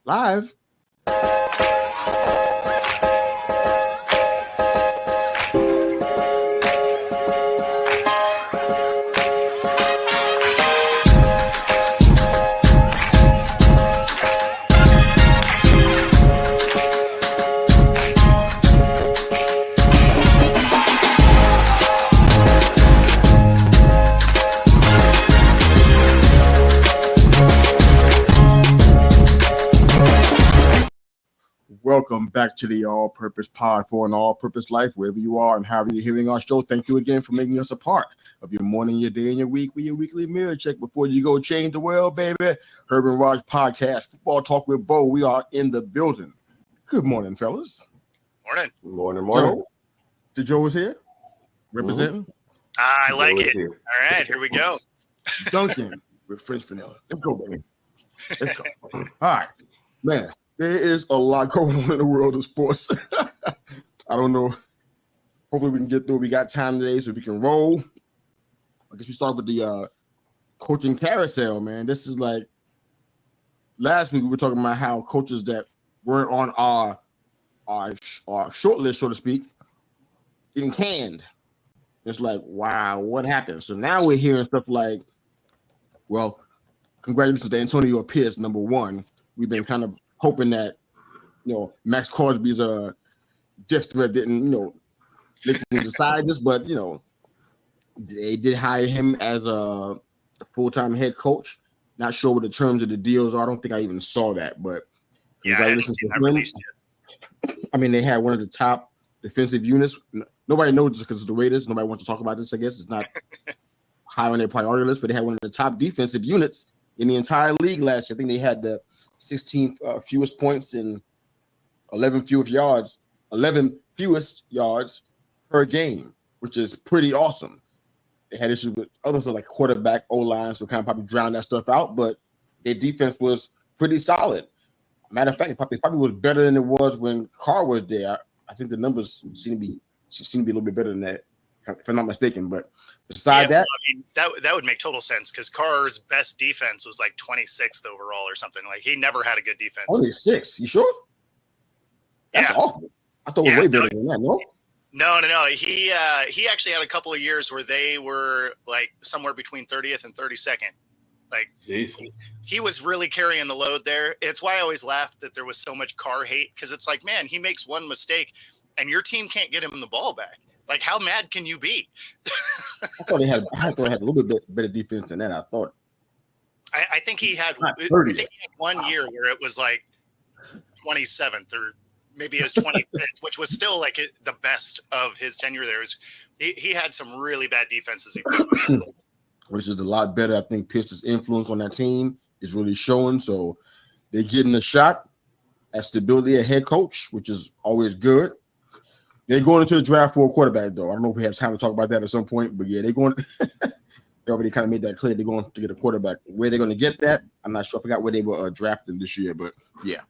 Live. Welcome back to the All-Purpose Pod for an All-Purpose Life, wherever you are and however you're hearing our show. Thank you again for making us a part of your morning, your day, and your week with your weekly mirror check before you go change the world, baby. Herb and Raj Podcast, Football Talk with Bo. We are in the building. Good morning, fellas. Morning. Joe? The Joe is here, representing. I like it. Here. All right, here we go. Duncan with French vanilla. Let's go, baby. Let's go. All right, man. There is a lot going on in the world of sports. I don't know. Hopefully we can get through. We got time today so we can roll. I guess we start with the coaching carousel, man. This is like last week we were talking about how coaches that weren't on our short list, so to speak, getting canned. It's like, wow, what happened? So now we're hearing stuff like, well, congratulations to Antonio Pierce, number one. We've been kind of hoping that, Max Crosby's death threat didn't, they can decide this, but, they did hire him as a full-time head coach. Not sure what the terms of the deals are. I don't think I even saw that, but yeah, I hadn't seen that released yet. I mean, they had one of the top defensive units. Nobody knows this because of the Raiders. Nobody wants to talk about this, I guess. It's not high on their priority list, but they had one of the top defensive units in the entire league last year. I think they had the 16th fewest points and 11 fewest yards per game, which is pretty awesome. They had issues with others like quarterback, O-line, so kind of probably drowned that stuff out, but their defense was pretty solid. Matter of fact, it probably was better than it was when Carr was there. I think the numbers seem to be a little bit better than that, if I'm not mistaken. But besides that, I mean, that would make total sense because Carr's best defense was like 26th overall or something. Like he never had a good defense. Only 6. You sure? That's awful. I thought it was way better than that. No. He actually had a couple of years where they were like somewhere between 30th and 32nd. Like he was really carrying the load there. It's why I always laughed that there was so much Carr hate because it's like, man, he makes one mistake and your team can't get him the ball back. Like, how mad can you be? I thought they had a little bit better defense than that. I think he had. I think he had one year where it was like 27th or maybe his 25th, which was still like the best of his tenure there. He had some really bad defenses. Which is a lot better. I think Pierce's influence on that team is really showing. So they're getting a shot at stability at head coach, which is always good. They're going into the draft for a quarterback, though. I don't know if we have time to talk about that at some point, but yeah, they're going. They already kind of made that clear. They're going to get a quarterback. Where they're going to get that, I'm not sure. I forgot where they were drafting this year, but yeah,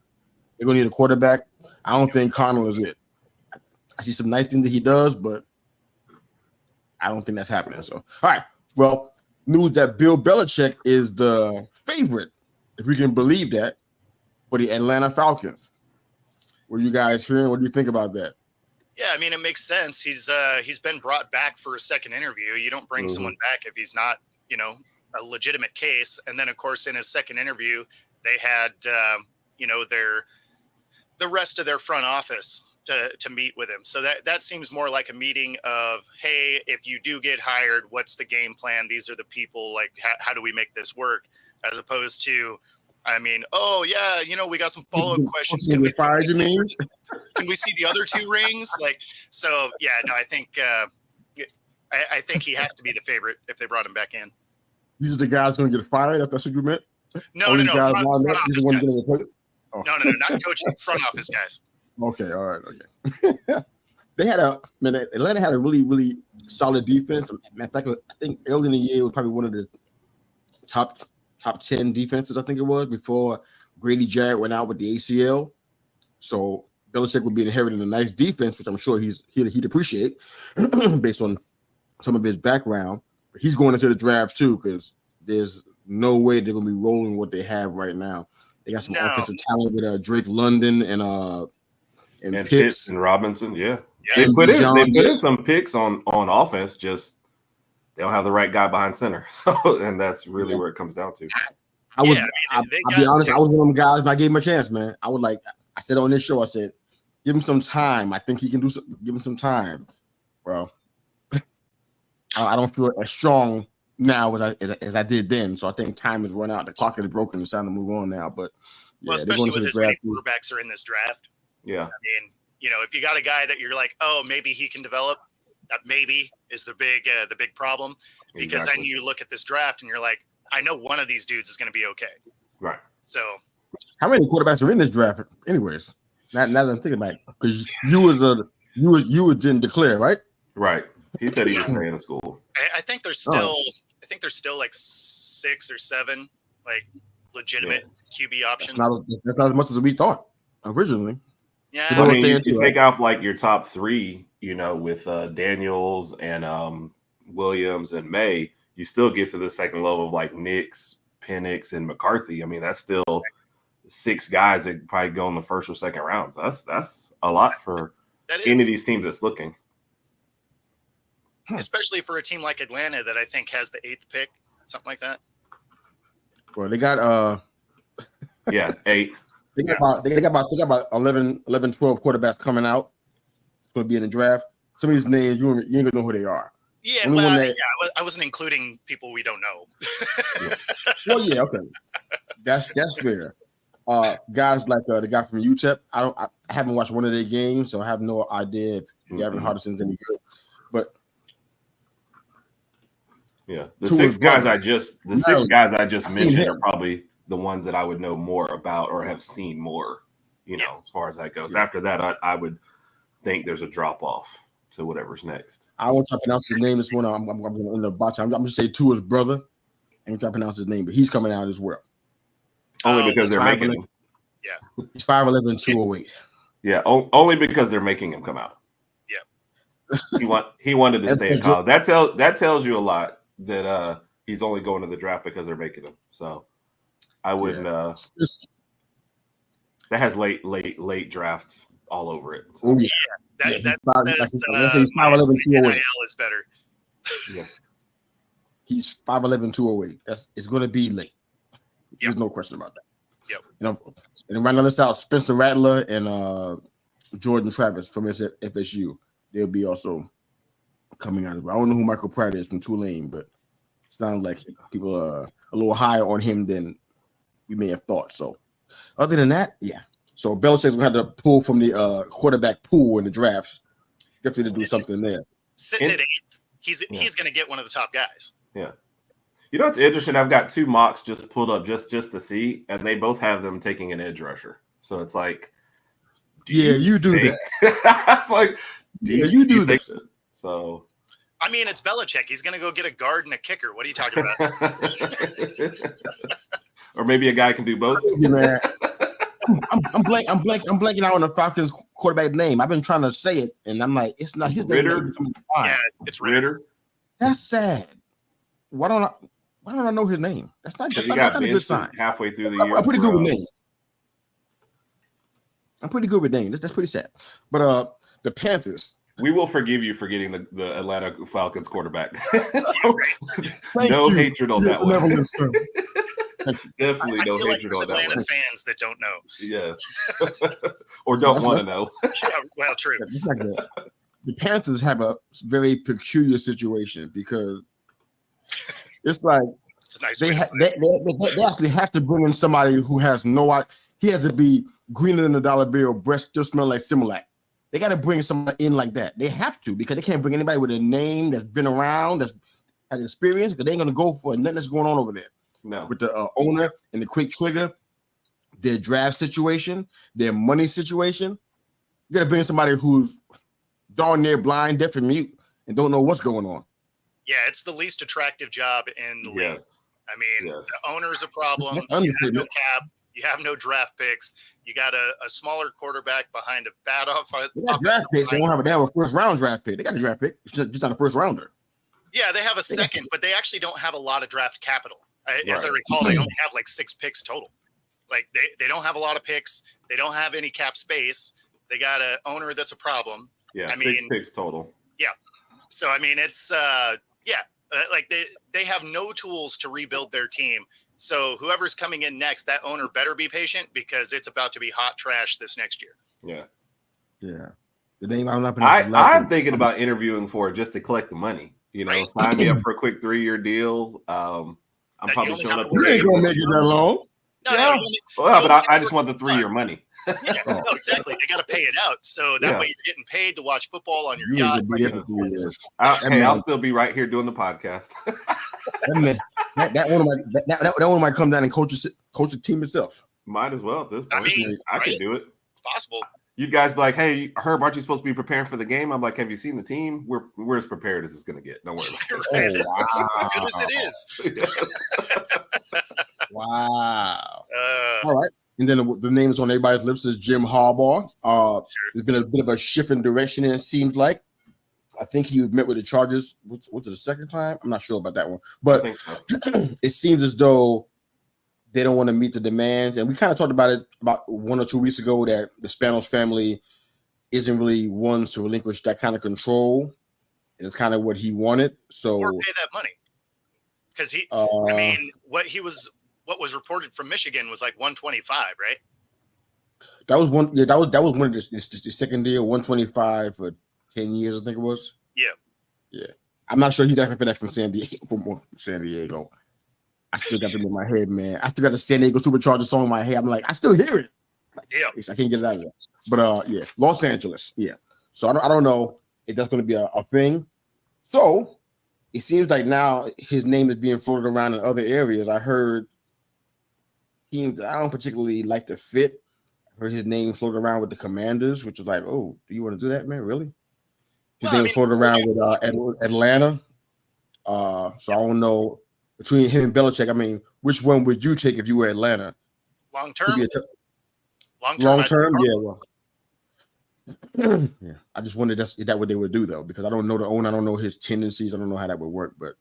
they're going to need a quarterback. I don't think Connell is it. I see some nice things that he does, but I don't think that's happening. So, all right. Well, news that Bill Belichick is the favorite, if we can believe that, for the Atlanta Falcons. What are you guys hearing? What do you think about that? Yeah, I mean, it makes sense. He's been brought back for a second interview. You don't bring someone back if he's not, a legitimate case. And then, of course, in his second interview, they had, the rest of their front office to meet with him. So that seems more like a meeting of, hey, if you do get hired, what's the game plan? These are the people. Like, how do we make this work? As opposed to, I mean, oh yeah, we got some follow-up questions. Can we fire you, mean? Can we see the other 2 rings? I think he has to be the favorite if they brought him back in. These are the guys going to get fired. That's what you meant? No. Front office guys. Oh. No, not coaching. Front office guys. Okay, all right, okay. Atlanta had a really, really solid defense. In fact, I think early in the year it was probably one of the top 10 defenses, I think it was, before Grady Jarrett went out with the ACL. So Belichick would be inheriting a nice defense, which I'm sure he'd appreciate based on some of his background. But he's going into the draft too because there's no way they're going to be rolling what they have right now. They got some offensive talent with Drake London and Pitts and Robinson. Yeah. Yeah. They put in some picks on offense. Just they don't have the right guy behind center. So, and that's really where it comes down to. I'll be honest. I was one of them guys. When I gave him a chance, man. I said on this show, I said, give him some time. I think he can do something. Give him some time, bro. I don't feel as strong now as I did then. So I think time has run out. The clock is broken. It's time to move on now. But well, especially with as many quarterbacks are in this draft. Yeah. I mean, if you got a guy that you're like, oh, maybe he can develop, that maybe is the big problem. Because then you look at this draft and you're like, I know one of these dudes is going to be okay. Right. So how many quarterbacks are in this draft anyways? Now that I'm thinking about it. Because you didn't declare, right? Right. He said he was staying in school. I think there's still like 6 or 7 like legitimate QB options. That's not as much as we thought originally. Yeah. I mean, you take off like your top 3, with Daniels and Williams and May, you still get to the second level of like Nix, Penix, and McCarthy. I mean, that's still 6 guys that probably go in the first or second rounds. That's a lot for any of these teams that's looking. Especially for a team like Atlanta that I think has the 8th pick, something like that. Well, they got 8. They got about 11, 12 quarterbacks coming out. Going to be in the draft. Some of these names you ain't gonna know who they are. Yeah, I wasn't including people we don't know. Well, yeah, okay, that's fair. Guys like the guy from UTEP. I haven't watched one of their games, so I have no idea if Gavin Hardison's any good. But yeah, the 6 guys I just mentioned are probably the ones that I would know more about or have seen more, as far as that goes. After that, I would think there's a drop off to whatever's next. I won't try to pronounce his name this one. I'm going to end up botching. I'm going to say Tua's brother. I ain't trying to pronounce his name, but he's coming out as well. Only because they're making him. Yeah. He's 5'11", 208. Yeah, only because they're making him come out. Yeah. He wanted to stay in college. That tells you a lot that he's only going to the draft because they're making him. So I wouldn't. That has late draft all over it. So. Oh yeah, he's 5'11", 208 is better. Yeah, he's 5'11", 208. It's going to be late. There's no question about that. Yep. And round this out, Spencer Rattler and Jordan Travis from FSU. They'll be also coming out. I don't know who Michael Pratt is from Tulane, but it sounds like people are a little higher on him than we may have thought. So, other than that, yeah. So Belichick's gonna have to pull from the quarterback pool in the draft. Definitely to do something there. Sitting at 8th, he's gonna get one of the top guys. Yeah. It's interesting. I've got 2 mocks just pulled up just to see, and they both have them taking an edge rusher. So it's like, you do that. It's like, you do that. So, I mean, it's Belichick. He's gonna go get a guard and a kicker. What are you talking about? Or maybe a guy can do both. Man. I'm blanking out on the Falcons quarterback name. I've been trying to say it, and I'm like, it's not his Ritter. name. Yeah, it's Ritter. That's sad. Why don't I know his name? That's not a good sign. Halfway through the year. I'm pretty good with names. That's pretty sad. But the Panthers. We will forgive you for getting the Atlanta Falcons quarterback. No hatred on that one. Definitely no hatred on that Atlanta one. fans that don't know. Yes. Or don't want to know. Yeah, well, true. The Panthers have a very peculiar situation because it's like they actually have to bring in somebody who has he has to be greener than a dollar bill, breast still smell like Similac. They got to bring somebody in like that. They have to, because they can't bring anybody with a name that's been around, that's has experience, because they ain't going to go for nothing that's going on over there. No. With the owner and the quick trigger, their draft situation, their money situation. You got to bring somebody who's darn near blind, deaf, and mute and don't know what's going on. Yeah, it's the least attractive job in the league. I mean, the owner's a problem. You have no cap. You have no draft picks. You got a smaller quarterback behind a bad draft picks. They have a first round draft pick. They got a draft pick. It's just not a first rounder. Yeah, they have a second, but they actually don't have a lot of draft capital. As I recall, they only have like 6 picks total. Like they don't have a lot of picks. They don't have any cap space. They got an owner that's a problem. Yeah, 6 picks total. Yeah. So, I mean, it's, like they have no tools to rebuild their team. So whoever's coming in next, that owner better be patient because it's about to be hot trash this next year. Yeah. Yeah. The name I'm thinking about interviewing for it just to collect the money. You know, Right? sign me up for a quick 3-year deal. I'm That probably you only showing have up. to You worry ain't gonna make it that long. No, Yeah. no, Well, but I just want the 3-year money. Yeah, no, exactly. They got to pay it out. So that way you're getting paid to watch football on your You yacht. ain't gonna be there for 3 years. I'll still be right here doing the podcast. that one might come down and coach the team itself. Might as well at this point. I mean, I can do it. It's possible. You guys be like, hey, Herb, aren't you supposed to be preparing for the game? I'm like, have you seen the team? We're as prepared as it's going to get. Don't worry about it. Oh, As good as it is. Wow. All right. And then the names on everybody's lips is Jim Harbaugh. There's been a bit of a shift in direction, it seems like. I think he met with the Chargers. What's it, the second time? I'm not sure about that one. But it seems as though they don't want to meet the demands. And we kind of talked about it about 1 or 2 weeks ago that the Spanos family isn't really ones to relinquish that kind of control. And it's kind of what he wanted. So Or pay that money. Because I mean, what was reported from Michigan was like 125, right? That was one. Yeah, that was one of the second deal, 125 for 10 years, I think it was. Yeah. I'm not sure he's asking for that from San Diego. I still got them in my head, man. I still got the San Diego Superchargers song in my head. I'm like, I still hear it. I can't get it out of there. But Los Angeles, yeah. So I don't know if that's going to be a thing. So it seems like now his name is being floated around in other areas. I heard teams that I don't particularly like to fit. I heard his name floated around with the Commanders, which was like, oh, do you want to do that, man? Really? His name floated around with Atlanta. So I don't know. Between him and Belichick, I mean, which one would you take if you were Atlanta? Long term? Long term, yeah. Well, yeah. I just wondered is that what they would do though, because I don't know the owner, I don't know his tendencies, I don't know how that would work, but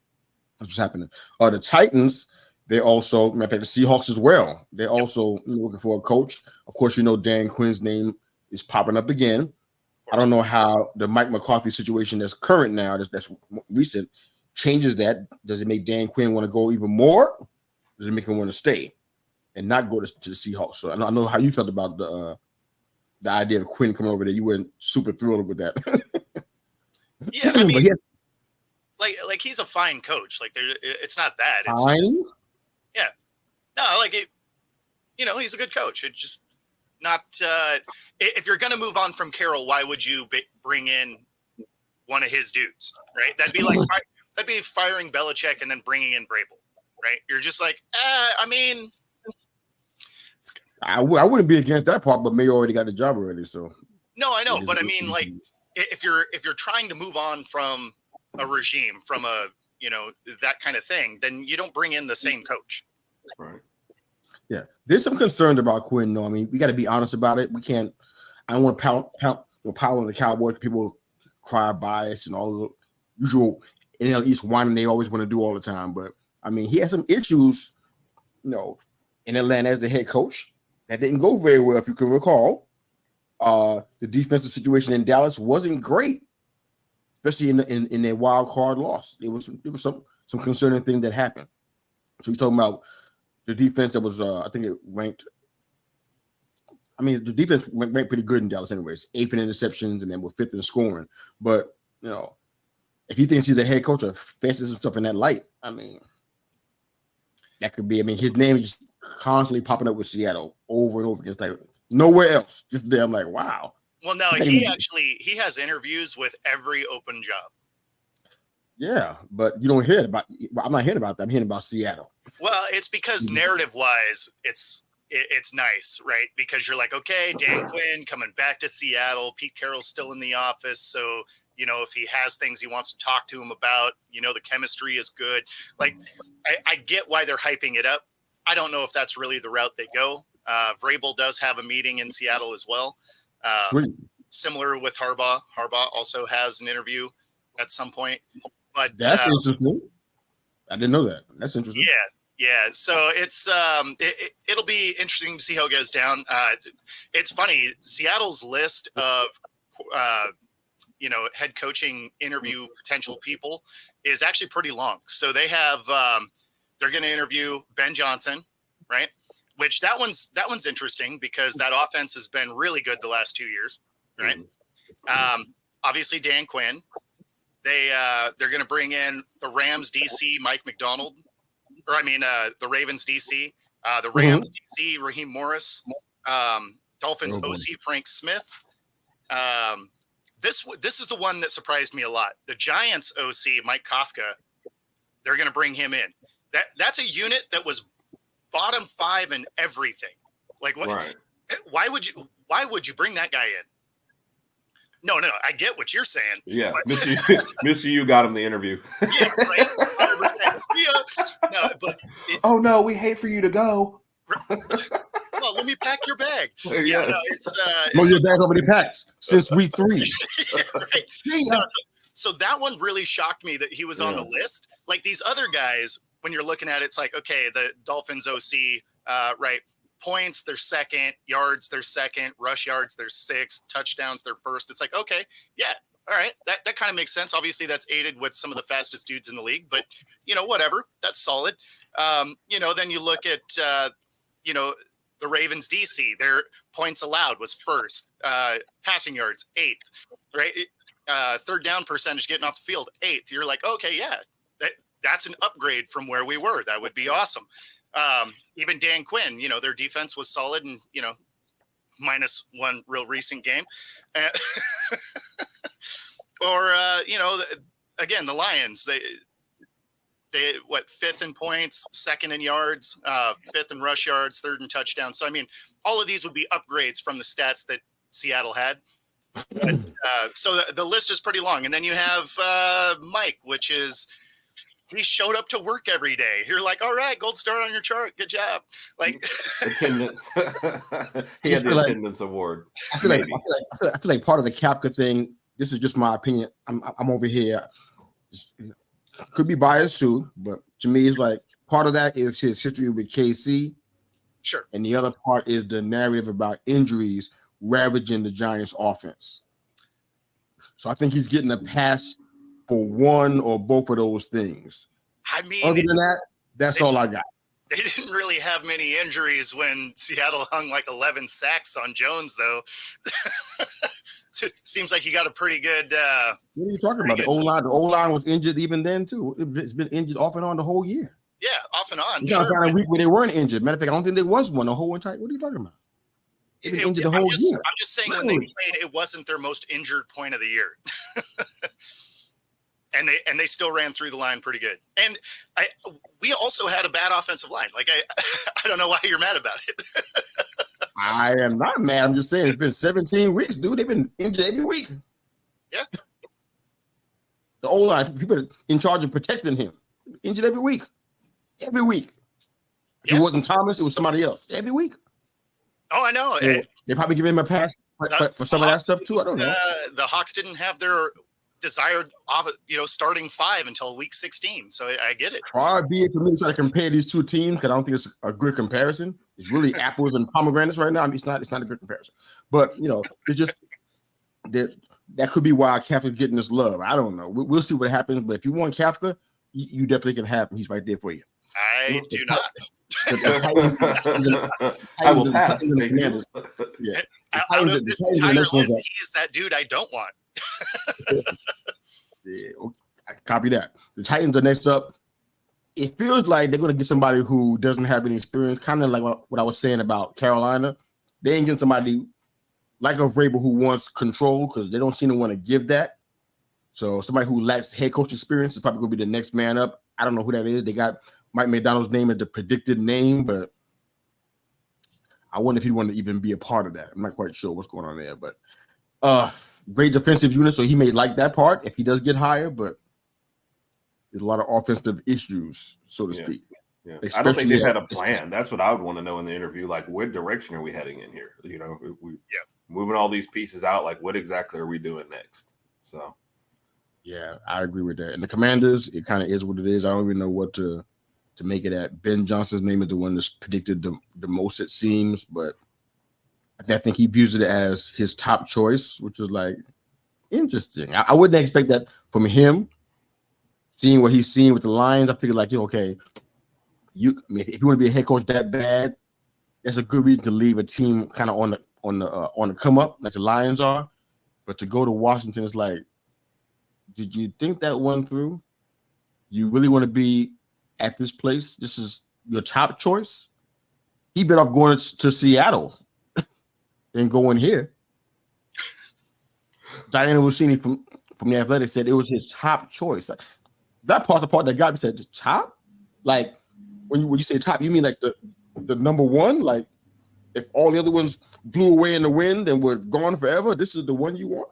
that's what's happening. The Titans, they also, matter of fact, the Seahawks as well. They're also looking for a coach. Of course, you know Dan Quinn's name is popping up again. I don't know how the Mike McCarthy situation that's current now, that's recent, changes that. Does it make Dan Quinn want to go even more? Does it make him want to stay and not go to the Seahawks? So I know how you felt about the idea of Quinn coming over there. You weren't super thrilled with that. Yeah, I mean, like he's a fine coach. Like it's not that. It's fine. Just, yeah, no, like it. You know, he's a good coach. It's just not. If you're gonna move on from Carroll, why would you bring in one of his dudes? Right? That'd be like firing Belichick and then bringing in Vrabel. Right? You're just like, I mean. I wouldn't be against that part, but May already got the job already. So no, I know, but I mean, like, if you're trying to move on from a regime, from a that kind of thing, then you don't bring in the same coach. Right. Yeah, there's some concerns about Quinn. though. I mean, we got to be honest about it. We can't. I don't want to pile on the Cowboys. People cry bias and all the usual NL East whining they always want to do all the time. But I mean, he has some issues, in Atlanta as the head coach. That didn't go very well, if you can recall. The defensive situation in Dallas wasn't great, especially in their wild card loss. There was some concerning thing that happened. So you're talking about the defense that was, I think it ranked. I mean, the defense ranked pretty good in Dallas, anyways. 8th in interceptions, and then we're 5th in scoring. But if he thinks he's the head coach of fancies and stuff in that light, I mean, that could be. I mean, his name is constantly popping up with Seattle over and over again. It's like nowhere else. Just there. I'm like, wow. Well, no, he has interviews with every open job. Yeah, but you don't hear about. I'm not hearing about that. I'm hearing about Seattle. Well, it's because narrative-wise, it's nice, right? Because you're like, okay, Dan Quinn coming back to Seattle. Pete Carroll's still in the office, so if he has things he wants to talk to him about, the chemistry is good. Like, I get why they're hyping it up. I don't know if that's really the route they go. Vrabel does have a meeting in Seattle as well. Sweet. Similar with Harbaugh. Harbaugh also has an interview at some point. But that's interesting. I didn't know that. That's interesting. Yeah, so it'll be interesting to see how it goes down. It's funny, Seattle's list of head coaching interview potential people is actually pretty long. So they have they're going to interview Ben Johnson, right? Which that one's interesting because that offense has been really good the last 2 years, right? Obviously Dan Quinn. They're going to bring in the Rams DC Mike McDonald. The Ravens DC, the Rams DC, Raheem Morris, Dolphins OC Frank Smith. This is the one that surprised me a lot. The Giants OC Mike Kafka, they're going to bring him in. That's a unit that was bottom 5 in everything. Like what? Right. Why would you bring that guy in? No, I get what you're saying. Yeah, Mr. You got him the interview. Yeah, right. 100%. No, no, we hate for you to go. Well, let me pack your bag. Yeah, no, it's your bag already packed since week 3. Yeah, right. No, so that one really shocked me that he was on the list. Like these other guys, when you're looking at it, it's like, okay, the Dolphins OC, right? Points, they're second. Yards, they're second. Rush yards, they're 6th. Touchdowns, they're 1st. It's like, okay, yeah, all right. That kind of makes sense. Obviously, that's aided with some of the fastest dudes in the league, but, whatever. That's solid. Then you look at, the Ravens DC. Their points allowed was 1st. Passing yards, 8th, right? Third down percentage getting off the field, 8th. You're like, okay, yeah, that's an upgrade from where we were. That would be awesome. Even Dan Quinn, their defense was solid and, minus one real recent game. Again, the Lions, they 5th in points, 2nd in yards, 5th in rush yards, 3rd in touchdowns. So, all of these would be upgrades from the stats that Seattle had. But, so the list is pretty long. And then you have Mike, which is, he showed up to work every day. You're like, all right, gold star on your chart. Good job. Like attendance. He had the attendance award. I feel like part of the Kapka thing. This is just my opinion. I'm over here. Could be biased too, but to me, it's like part of that is his history with KC. Sure. And the other part is the narrative about injuries ravaging the Giants' offense. So I think he's getting a pass for one or both of those things. Other than that, that's all I got. They didn't really have many injuries when Seattle hung like 11 sacks on Jones, though. Seems like he got a pretty good. What are you talking about? The O-line was injured even then too. It's been injured off and on the whole year. Yeah, off and on. You got a week where they weren't injured. Matter of fact, I don't think there was one the whole entire. What are you talking about? Injured the whole year. I'm just saying when they played, it wasn't their most injured point of the year. And they still ran through the line pretty good. And we also had a bad offensive line. Like I don't know why you're mad about it. I am not mad. I'm just saying it's been 17 weeks, dude. They've been injured every week. Yeah. The O-line, people in charge of protecting him, injured every week. Every week. Yeah. It wasn't Thomas, it was somebody else. Every week. Oh, I know. They probably give him a pass for some of that stuff too. I don't know. The Hawks didn't have their desired, starting 5 until week 16. So I get it. Far be it for me to try to compare these two teams because I don't think it's a good comparison. It's really apples and pomegranates right now. It's not a good comparison. But it's just that could be why Kafka's getting this love. I don't know. We'll see what happens. But if you want Kafka, you definitely can have him. He's right there for you. I do not. I will pass. Yeah. Out of this entire list, he is that dude I don't want. Yeah, okay. Copy that. The Titans are next up. It feels like they're going to get somebody who doesn't have any experience, kind of like what I was saying about Carolina. They ain't getting somebody like a Vrabel who wants control because they don't seem to want to give that. So somebody who lacks head coach experience is probably going to be the next man up. I don't know who that is. They got Mike McDonald's name as the predicted name, but I wonder if he wanted to even be a part of that. I'm not quite sure what's going on there, but great defensive unit, so he may like that part if he does get higher, but there's a lot of offensive issues, so to speak. Yeah. I don't think they've had a plan. That's what I would want to know in the interview. Like, what direction are we heading in here? We moving all these pieces out. Like, what exactly are we doing next? So, yeah, I agree with that. And the Commanders, it kind of is what it is. I don't even know what to to make it at Ben Johnson's name is the one that's predicted the most, it seems, but I think he views it as his top choice, which is like interesting. I wouldn't expect that from him. Seeing what he's seen with the Lions, I figured like, okay, if you want to be a head coach that bad, that's a good reason to leave a team kind of on the come up, like the Lions are. But to go to Washington, it's like, did you think that one through? You really want to be at this place? This is your top choice? He better off going to Seattle than going here. Diana Rossini from the Athletic said it was his top choice. That part's the part that got me said, top? Like, when you say top, you mean like the number one? Like, if all the other ones blew away in the wind and were gone forever, this is the one you want?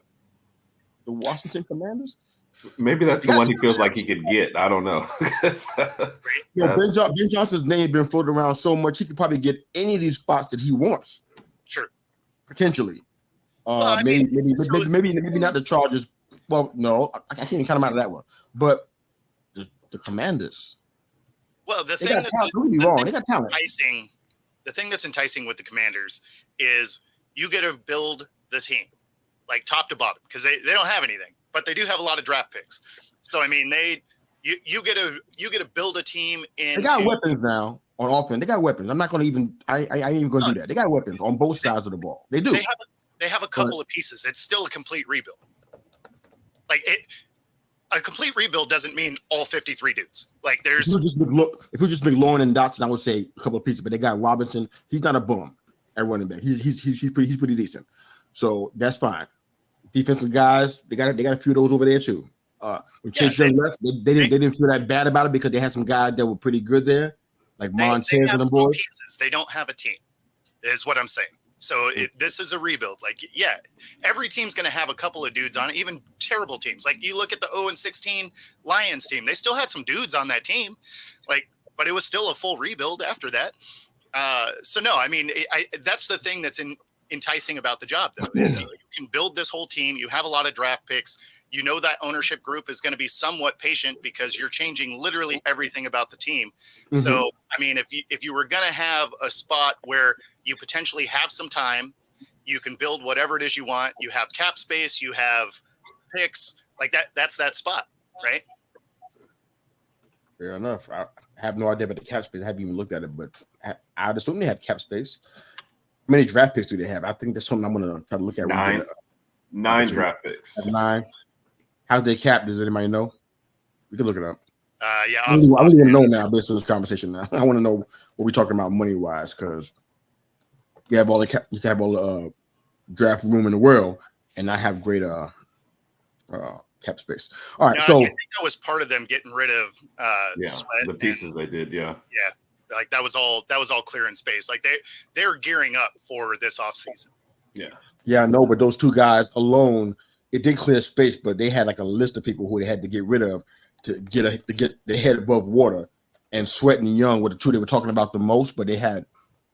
The Washington Commanders? Maybe that's the one he feels like he could get. I don't know. Ben Johnson's name been floated around so much, he could probably get any of these spots that he wants. Sure. Potentially. Well, maybe not the Chargers. Well, no, I can't even count them out of that one. But the Commanders. Well, the thing that's enticing with the Commanders is you get to build the team, like top to bottom, because they don't have anything, but they do have a lot of draft picks. So I mean, you get to build a team in. They got weapons now on offense. They got weapons. I'm not going to even. I ain't even going to do that. They got weapons on both sides of the ball. They do. They have a couple of pieces. It's still a complete rebuild. Like a complete rebuild doesn't mean all 53 dudes. Like there's if you just make Lauren and Dotson, I would say a couple of pieces, but they got Robinson. He's not a bum at running back. He's pretty decent. So that's fine. Defensive guys, they got a few of those over there too. When Chase Young left, they didn't feel that bad about it because they had some guys that were pretty good there, like Montez and the boys. Pieces. They don't have a team, is what I'm saying. So this is a rebuild. Like, yeah, every team's going to have a couple of dudes on it, even terrible teams. Like you look at the 0-16 Lions team, they still had some dudes on that team, like, but it was still a full rebuild after that. So no, I mean, that's the thing that's enticing about the job, though. Is you can build this whole team. You have a lot of draft picks. You know that ownership group is going to be somewhat patient because you're changing literally everything about the team. Mm-hmm. So, I mean, if you were going to have a spot where you potentially have some time, you can build whatever it is you want. You have cap space, you have picks, like that. That's that spot, right? Fair enough. I have no idea about the cap space. I haven't even looked at it, but I'd assume they have cap space. How many draft picks do they have? I think that's something I'm going to try to look at. Nine draft picks. 9. How's their cap? Does anybody know? We can look it up. Yeah. I really want to know now based on this conversation now. I want to know what we're talking about money-wise because you have all the draft room in the world and not have great cap space. All right, so I think that was part of them getting rid of Sweat the pieces they did, yeah. Like that was all clear in space. Like they're gearing up for this offseason. Yeah, I know, but those two guys alone, it did clear space, but they had like a list of people who they had to get rid of to get their head above water. And Sweat and Young were the two they were talking about the most, but they had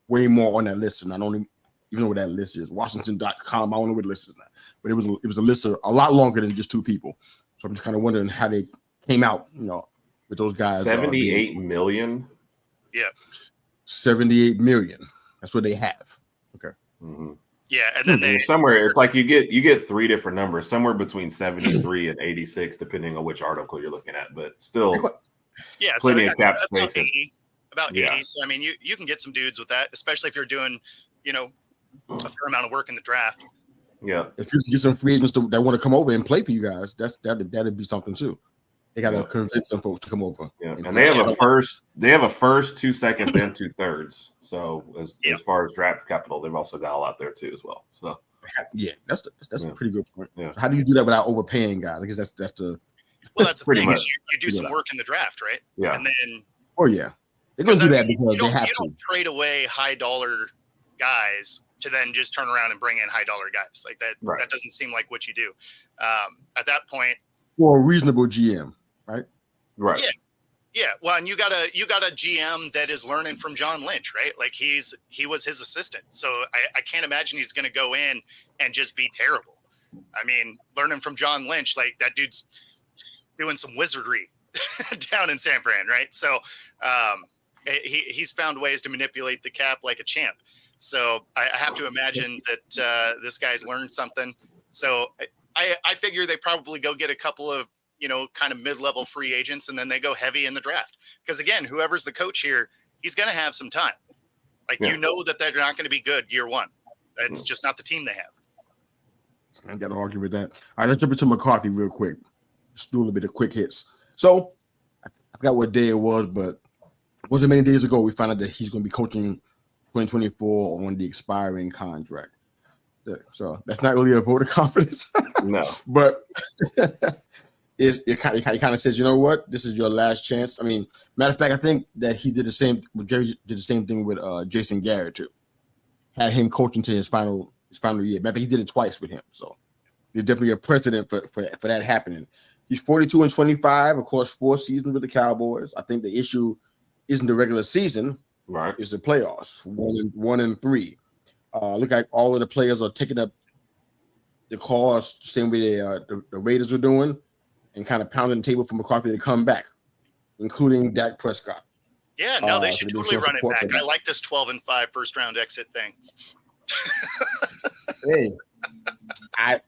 way more on that list. And I don't even know what that list is. Washington.com. I don't know what the list is now. But it was a list of a lot longer than just two people. So I'm just kind of wondering how they came out, with those guys. 78 million. Yeah. 78 million. That's what they have. Okay. Mm-hmm. Yeah, and then somewhere it's like you get three different numbers, somewhere between 73 and 86, depending on which article you're looking at. But still, plenty of cap space. About 80. So I mean, you can get some dudes with that, especially if you're doing, a fair amount of work in the draft. Yeah, if you can get some free agents that want to come over and play for you guys, that'd be something too. They got to convince some folks to come over. Yeah, and they have a first. They have a first, 2 seconds, and 2/3. So as far as draft capital, they've also got a lot there too as well. So that's a pretty good point. Yeah. So how do you do that without overpaying guys? Because that's the that's the thing. Is you do some work in the draft, right? Yeah, and then they're going to do that because they have to. You don't trade away high dollar guys to then just turn around and bring in high dollar guys like that. Right. That doesn't seem like what you do. At that point, for a reasonable GM. Right. Yeah. Well, and you got a GM that is learning from John Lynch, right? Like he was his assistant. So I can't imagine he's going to go in and just be terrible. I mean, learning from John Lynch, like that dude's doing some wizardry down in San Fran, right? So he's found ways to manipulate the cap like a champ. So I have to imagine that this guy's learned something. So I figure they probably go get a couple of, kind of mid-level free agents, and then they go heavy in the draft. Because again, whoever's the coach here, he's going to have some time. Like, that they're not going to be good year one. It's just not the team they have. I got to argue with that. All right, let's jump into McCarthy real quick. Just do a little bit of quick hits. So I forgot what day it was, but it wasn't many days ago we found out that he's going to be coaching 2024 on the expiring contract. So that's not really a vote of confidence. No. But it kind of says, you know what, this is your last chance. I mean, matter of fact, I think that he did the same. Jerry did the same thing with Jason Garrett too. Had him coaching to his final year. Matter of fact, he did it twice with him. So there's definitely a precedent for that happening. He's 42-25, of course, 4 seasons with the Cowboys. I think the issue isn't the regular season, right? It's the playoffs. 1-3. Look like all of the players are taking up the cause the same way the Raiders are doing, and kind of pounding the table for McCarthy to come back, including Dak Prescott. Yeah, no, they should totally run it back. I like this 12-5 first round exit thing. Hey, I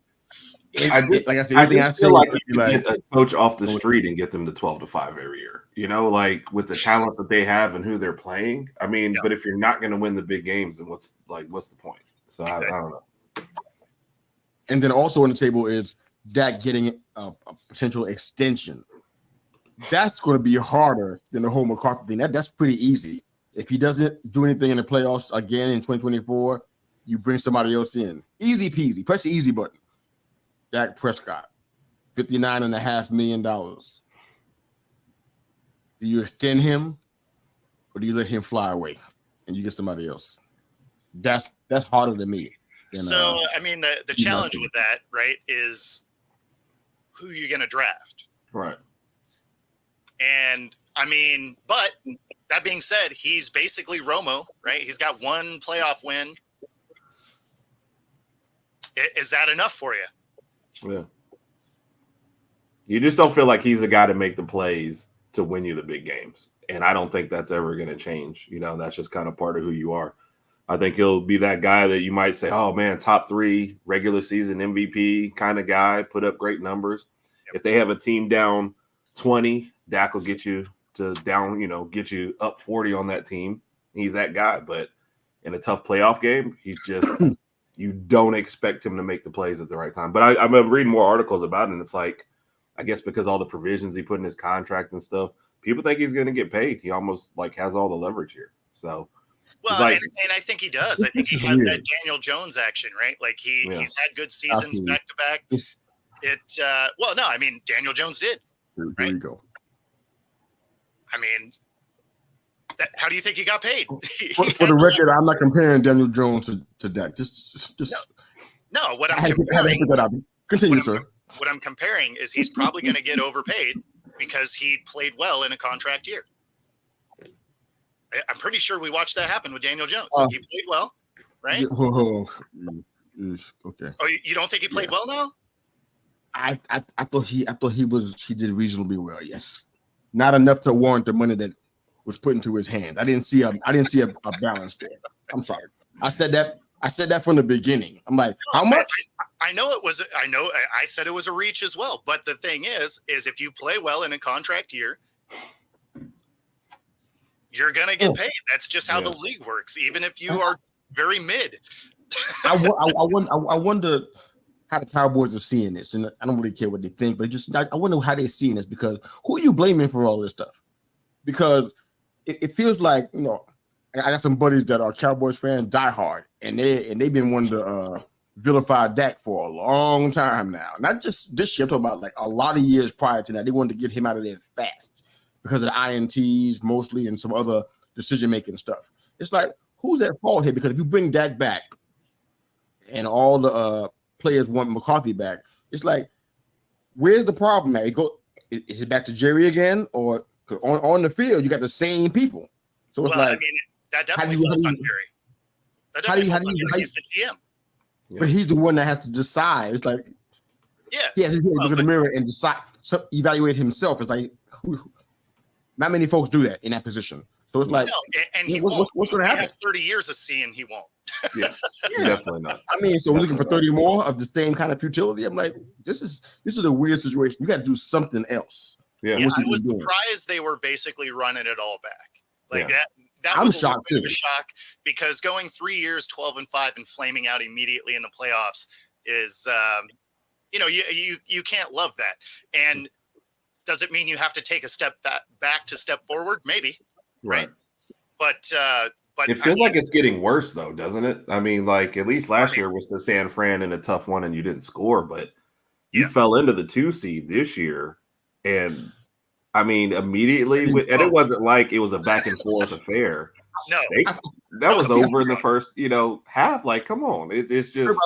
feel like you can get a coach off the street and get them to 12-5 every year. Like with the talent that they have and who they're playing. I mean, but if you're not going to win the big games, then what's the point? So exactly. I don't know. And then also on the table is Dak getting a potential extension. That's going to be harder than the whole McCarthy thing. That's pretty easy. If he doesn't do anything in the playoffs again in 2024, you bring somebody else in. Easy peasy. Press the easy button. Dak Prescott, $59.5 million. Do you extend him, or do you let him fly away and you get somebody else? That's harder than me. So, I mean, the challenge with that, right, is who you're going to draft. Right. And, I mean, but that being said, he's basically Romo, right? He's got one playoff win. Is that enough for you? Yeah. You just don't feel like he's the guy to make the plays to win you the big games. And I don't think that's ever going to change. That's just kind of part of who you are. I think he'll be that guy that you might say, oh, man, top 3 regular season MVP kind of guy, put up great numbers. Yep. If they have a team down 20, Dak will get you to down, get you up 40 on that team. He's that guy. But in a tough playoff game, he's just – you don't expect him to make the plays at the right time. But I'm reading more articles about it, and it's like, I guess because all the provisions he put in his contract and stuff, people think he's going to get paid. He almost has all the leverage here. So, well, and I think he does. I think he has that Daniel Jones action, right? Like he's had good seasons back to back. Daniel Jones did. There right? you go. I mean, how do you think he got paid? For the record, I'm not comparing Daniel Jones to Dak. Just no. What I'm comparing, continue, sir. What I'm comparing is he's probably going to get overpaid because he played well in a contract year. I'm pretty sure we watched that happen with Daniel Jones. He played well, right? Okay. Oh, you don't think he played well now? I thought he did reasonably well. Yes, not enough to warrant the money that was put into his hand. I didn't see a balance there. I'm sorry. I said that from the beginning. I'm like, how much? I know it was. I said it was a reach as well. But the thing is if you play well in a contract year, you're gonna get paid. That's just how the league works. Even if you are very mid. I wonder how the Cowboys are seeing this, and I don't really care what they think, but I wonder how they're seeing this, because who are you blaming for all this stuff? Because it feels like, I got some buddies that are Cowboys fans, die hard, and they've been wanting to vilify Dak for a long time now. Not just this year, I'm talking about like a lot of years prior to that. They wanted to get him out of there fast because of the INTs mostly and some other decision-making stuff. It's like, who's at fault here? Because if you bring Dak back and all the players want McCarthy back, it's like, where's the problem at? Is it back to Jerry again? Or on the field, you got the same people. So it's like, that definitely falls on Jerry. He's the GM. But he's the one that has to decide. It's like, he has to look in the mirror and decide, evaluate himself. It's like, not many folks do that in that position. So it's like, and he won't. What's going to happen? 30 years of seeing, he won't. Yeah, definitely not. I mean, so we're looking for 30 more of the same kind of futility. I'm like, this is a weird situation. You got to do something else. Yeah, I was surprised they were basically running it all back. Like that was shocked too. A shock because going 3 years, 12-5, and flaming out immediately in the playoffs is, you can't love that. And does it mean you have to take a step back to step forward? Maybe, right? But it feels like it's getting worse, though, doesn't it? I mean, like at least last year was the San Fran and a tough one, and you didn't score, but you fell into the 2 seed this year, and I mean, immediately, and it wasn't like it was a back and forth affair. No, that was over in the first, half. Like, come on, it's just.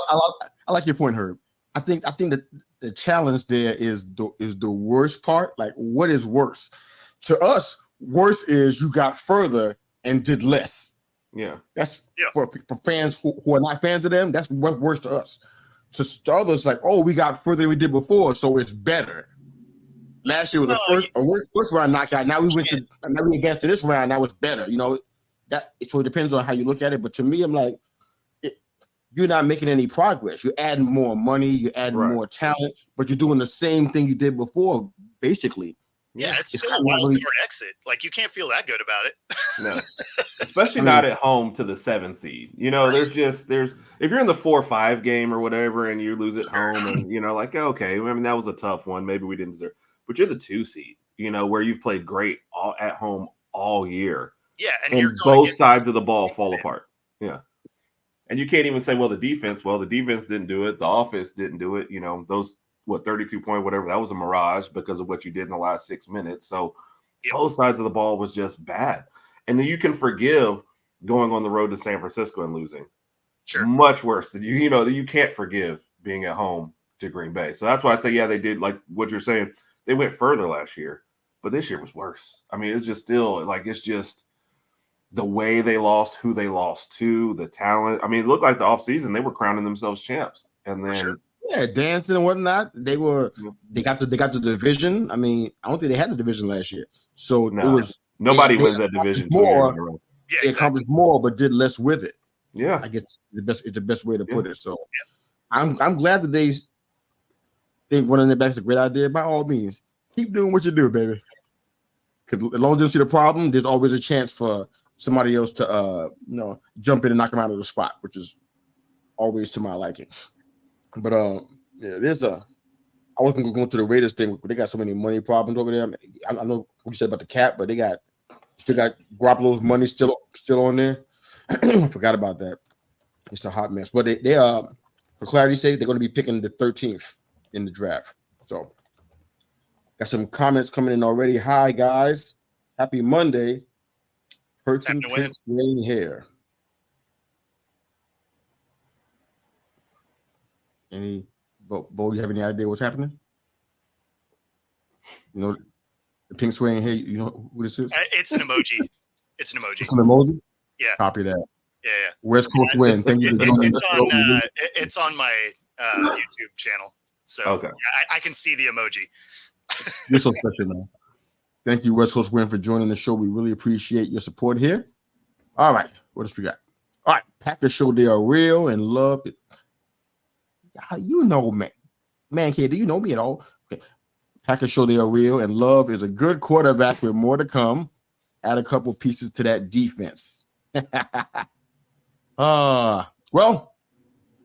I like your point, Herb. I think that the challenge there is the worst part. Like, what is worse? To us, worse is you got further and did less. Yeah, that's for fans who are not fans of them. That's what's worse to us. To others, like, oh, we got further than we did before, so it's better. Last year was the first round knockout. Now we advanced to this round. Now it's better. So it depends on how you look at it. But to me, I'm like, you're not making any progress. You're adding more money, you're adding more talent, but you're doing the same thing you did before, basically. Yeah, it's still a wild card exit. Like, you can't feel that good about it. No, especially not at home to the 7 seed. There's if you're in the 4-5 game or whatever, and you lose at home, and like, okay, I mean, that was a tough one. Maybe we didn't deserve. But you're the 2 seed, where you've played great all at home all year. Yeah, and both sides of the ball fall apart. Yeah, and you can't even say, well, the defense didn't do it. The offense didn't do it. Those 32-point whatever, that was a mirage because of what you did in the last 6 minutes. So both sides of the ball was just bad. And then you can forgive going on the road to San Francisco and losing. Sure, much worse than you can't forgive being at home to Green Bay. So that's why I say, they did like what you're saying. They went further last year, but this year was worse. I mean, it's just still like it's just the way they lost, who they lost to, the talent. I mean, it looked like the offseason they were crowning themselves champs, and then dancing and whatnot. They got the division. I mean, I don't think they had the division last year, so it was nobody wins that division more. They accomplished more, but did less with it. Yeah, I guess it's the best way to put it. So I'm glad that they think running it back is a great idea. By all means, keep doing what you do, baby. Because as long as you see the problem, there's always a chance for somebody else to jump in and knock them out of the spot, which is always to my liking. But I wasn't going to the Raiders thing, but they got so many money problems over there. I know what you said about the cap, but they still got Garoppolo's money still on there. I forgot about that. It's a hot mess. But they for clarity's sake, they're going to be picking the 13th in the draft. So got some comments coming in already. Hi guys, happy Monday. Person picks rain hair. Bo, you have any idea what's happening? The pink swaying hair. You know who this is? It's an emoji. It's an emoji. It's an emoji. Yeah. Copy that. Yeah. West Coast win. Thank you. It's on my YouTube channel. So I can see the emoji. You're so special, man. Thank you, West Coast Win, for joining the show. We really appreciate your support here. All right, what else we got? All right, Packers show they are real and love it. Man, kid, do you know me at all? Okay. Packers show they are real and love is a good quarterback with more to come. Add a couple pieces to that defense. Well,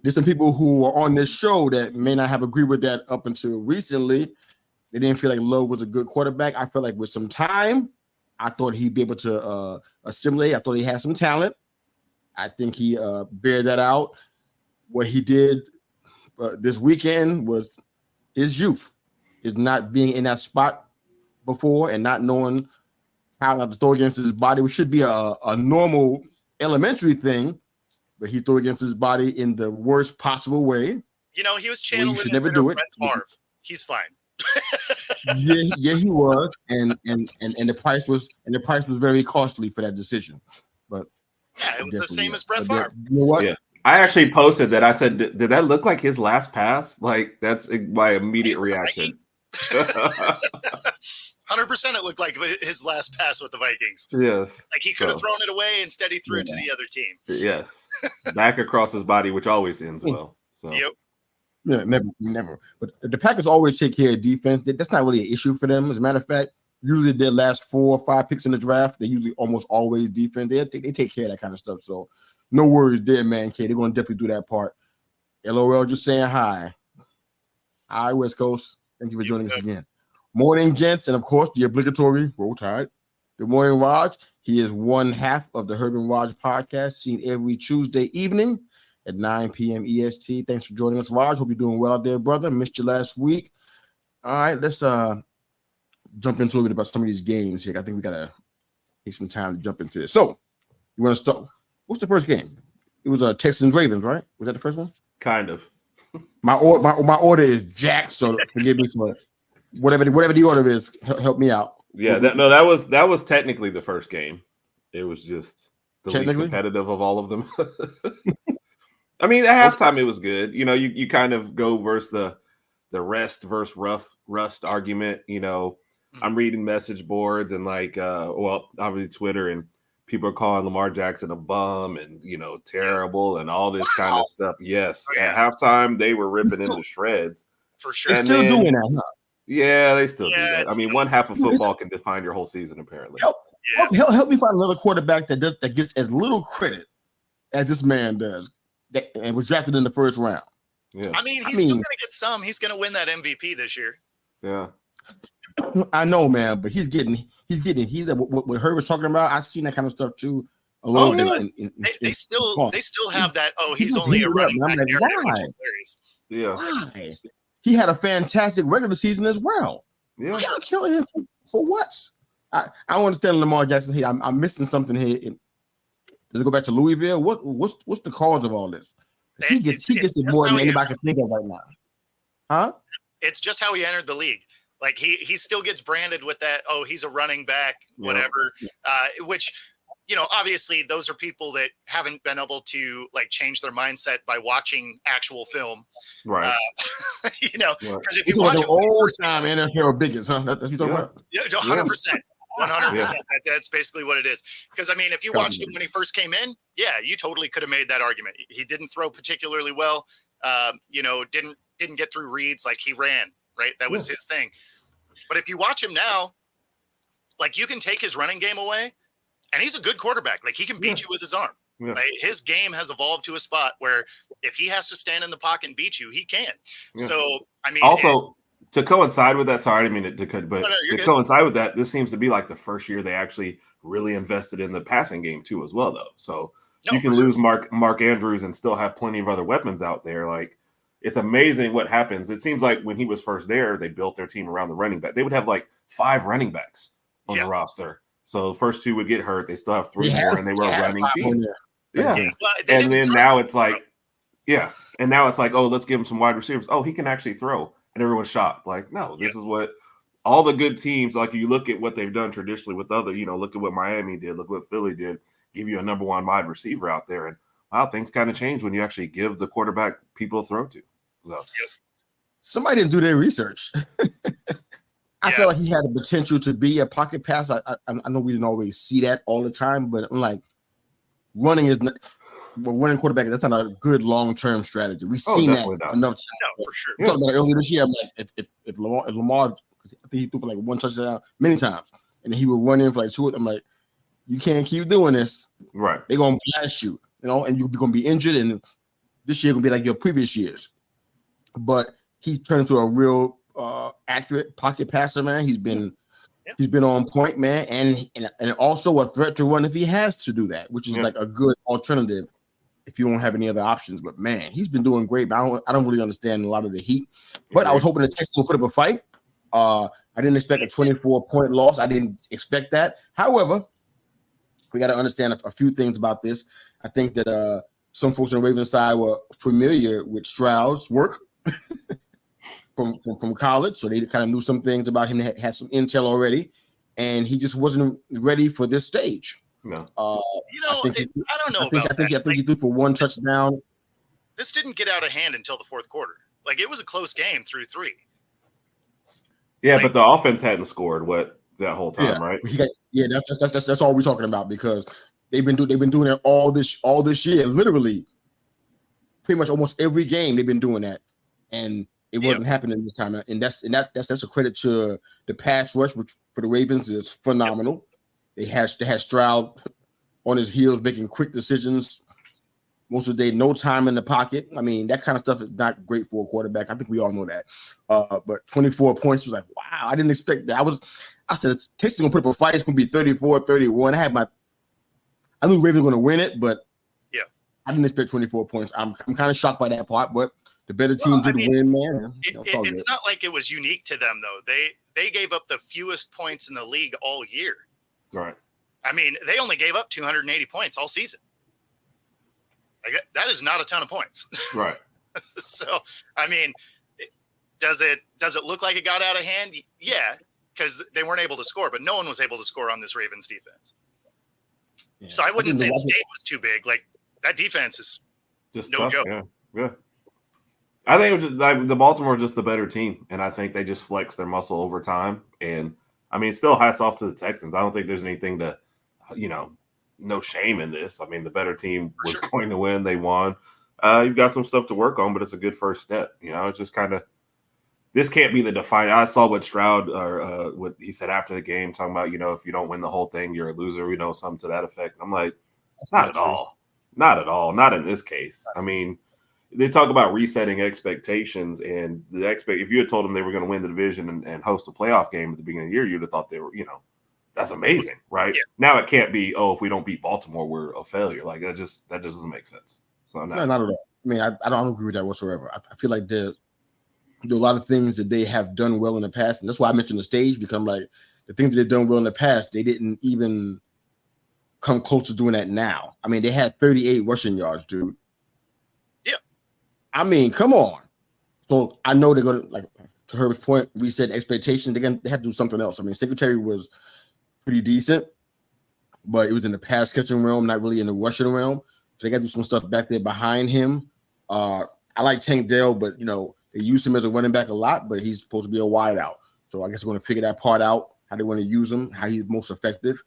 there's some people who are on this show that may not have agreed with that up until recently. They didn't feel like Love was a good quarterback. I felt like with some time, I thought he'd be able to assimilate. I thought he had some talent. I think he bared that out. What he did this weekend was his youth, is not being in that spot before and not knowing how not to throw against his body, which should be a normal elementary thing, but he threw against his body in the worst possible way. He was channeling his inner Brett Favre. He's fine. yeah, he was, and the price was very costly for that decision. But it was the same as Brett Favre. You know what? Yeah. I actually posted that. I said, did that look like his last pass? Like, that's my immediate reaction. 100%. It looked like his last pass with the Vikings. Yes. Like he could have thrown it away. Instead, he threw it to the other team. Yes. Back across his body, which always ends well. So. Yep. Yeah, never. But the Packers always take care of defense. That's not really an issue for them. As a matter of fact, usually their last 4 or 5 picks in the draft, they usually almost always defense. They take care of that kind of stuff. So no worries there, man, K. They're going to definitely do that part. LOL just saying hi. Hi, West Coast. Thank you for joining us again. Morning, gents, and of course, the obligatory Roll Tide. Good morning, Raj. He is one half of the Herb and Raj podcast, seen every Tuesday evening at 9 p.m. EST. Thanks for joining us, Raj. Hope you're doing well out there, brother. Missed you last week. All right, let's jump into a little bit about some of these games here. I think we got to take some time to jump into this. So, you want to start? What's the first game? It was Texans-Ravens, right? Was that the first one? Kind of. My order is Jack, so forgive me for whatever the order is. Help me out. Yeah, that was technically the first game. It was just the least competitive of all of them. I mean, at halftime it was good. You know, you kind of go versus the rest versus rust argument. You know, I'm reading message boards and obviously Twitter, and people are calling Lamar Jackson a bum and, you know, terrible and all this kind of stuff. Yes, at halftime they were ripping into shreds. For sure. They're still doing that, huh? Yeah, they still do that. I mean, one half of football can define your whole season, apparently. Help me find another quarterback that gets as little credit as this man does, and was drafted in the first round. Yeah. I mean, he's still going to get some. He's going to win that MVP this year. Yeah. I know, man, but he's getting what Herb was talking about. I've seen that kind of stuff too. A little bit. They still have that. Oh, he's only a running back. Like, why? Yeah. Why? He had a fantastic regular season as well. Yeah. Y'all killing him for what? I don't understand Lamar Jackson here. I'm missing something here. Does it go back to Louisville? What's the cause of all this? He gets it more than anybody can think of right now. Huh? It's just how he entered the league. Like he still gets branded with that. Oh, he's a running back, whatever. Yeah. Which, you know, obviously those are people that haven't been able to like change their mindset by watching actual film. Right. You know, because if you watch the old time NFL biggest, huh? That's what you're talking about? Yeah, 100%. 100%. That's basically what it is. Because, I mean, if you watched him when he first came in, yeah, you totally could have made that argument. He didn't throw particularly well. You know, didn't get through reads. Like, he ran, right? That was his thing. But if you watch him now, like, you can take his running game away, and he's a good quarterback. Like, he can beat you with his arm. Yeah. Like, his game has evolved to a spot where if he has to stand in the pocket and beat you, he can. Yeah. So, I mean, also to coincide with that, sorry, I didn't mean to cut, but to good. coincide with that, this seems to be like the first year they actually really invested in the passing game too, as well, though. So you can lose Mark Andrews and still have plenty of other weapons out there. Like, it's amazing what happens. It seems like when he was first there, they built their team around the running back. They would have like 5 running backs on the roster. So the first 2 would get hurt. They still have 3 more, and they were a running team. Yeah. Well, and then now it's like, and now it's like, oh, let's give him some wide receivers. Oh, he can actually throw. And everyone's shocked. Like, no, this is what all the good teams, like, you look at what they've done traditionally with other, you know, look at what Miami did, look what Philly did, give you a number 1 wide receiver out there. And wow, things kind of change when you actually give the quarterback people to throw to. So. Somebody didn't do their research. I feel like he had the potential to be a pocket passer. I know we didn't always see that all the time, but I'm like, running quarterback, that's not a good long-term strategy. We've seen that enough times. No, for sure. We talked about it earlier this year. I'm like, if Lamar, I think he threw for like 1 touchdown many times, and then he would run in for like 2. I'm like, you can't keep doing this. Right. They're gonna blast you, you know, and you're gonna be injured, and this year gonna be like your previous years. But he turned into a real accurate pocket passer, man. He's been on point, man, and also a threat to run if he has to do that, which is like a good alternative if you don't have any other options. But man, he's been doing great. But I don't really understand a lot of the heat. But I was hoping the Texans would put up a fight. I didn't expect a 24-point loss. I didn't expect that. However, we got to understand a few things about this. I think that some folks on the Ravens side were familiar with Stroud's work from college, so they kind of knew some things about him. They had some intel already, and he just wasn't ready for this stage. No, you know, I don't know. I think he threw for 1 touchdown. This didn't get out of hand until the 4th quarter. Like, it was a close game through 3. Yeah, but the offense hadn't scored that whole time, right? That's all we're talking about because they've been doing it all this year, literally. Pretty much almost every game they've been doing that, and it wasn't happening this time. And that's a credit to the pass rush, which for the Ravens is phenomenal. They had Stroud on his heels making quick decisions most of the day, no time in the pocket. I mean, that kind of stuff is not great for a quarterback. I think we all know that. But 24 points was like, wow, I didn't expect that. I said Texas gonna put up a fight. It's gonna be 34-31. I knew Ravens were gonna win it, but I didn't expect 24 points. I'm kind of shocked by that part, but the better team did win, man. It's not like it was unique to them, though. They gave up the fewest points in the league all year. Right. I mean, they only gave up 280 points all season. That is not a ton of points. Right. So, I mean, does it look like it got out of hand? Yeah, because they weren't able to score, but no one was able to score on this Ravens defense. Yeah. So I wouldn't say the state was too big. Like, that defense is just no joke. Yeah. I think it was just, like, the Baltimore was just the better team, and I think they just flexed their muscle over time. And I mean, still hats off to the Texans. I don't think there's anything to, no shame in this. I mean, the better team was going to win. They won. You've got some stuff to work on, but it's a good first step. It's just kind of this can't be the defining. I saw what Stroud or what he said after the game, talking about if you don't win the whole thing, you're a loser. Something to that effect. I'm like, that's not at all. Not at all. Not in this case. I mean, they talk about resetting expectations, and if you had told them they were going to win the division and host a playoff game at the beginning of the year, you'd have thought they were, that's amazing, right? Yeah. Now it can't be, if we don't beat Baltimore, we're a failure. Like that just doesn't make sense. So no, not at all. I mean, I don't agree with that whatsoever. I feel like there are a lot of things that they have done well in the past, and that's why I mentioned the stage, because I'm like, the things that they've done well in the past, they didn't even come close to doing that now. I mean, they had 38 rushing yards, dude. Yeah. I mean, come on. So I know they're going to, like, to Herbert's point, reset expectations. They have to do something else. I mean, Secretary was pretty decent, but it was in the pass catching realm, not really in the rushing realm. So they got to do some stuff back there behind him. I like Tank Dell, but, they use him as a running back a lot, but he's supposed to be a wide out. So I guess we're going to figure that part out, how they want to use him, how he's most effective.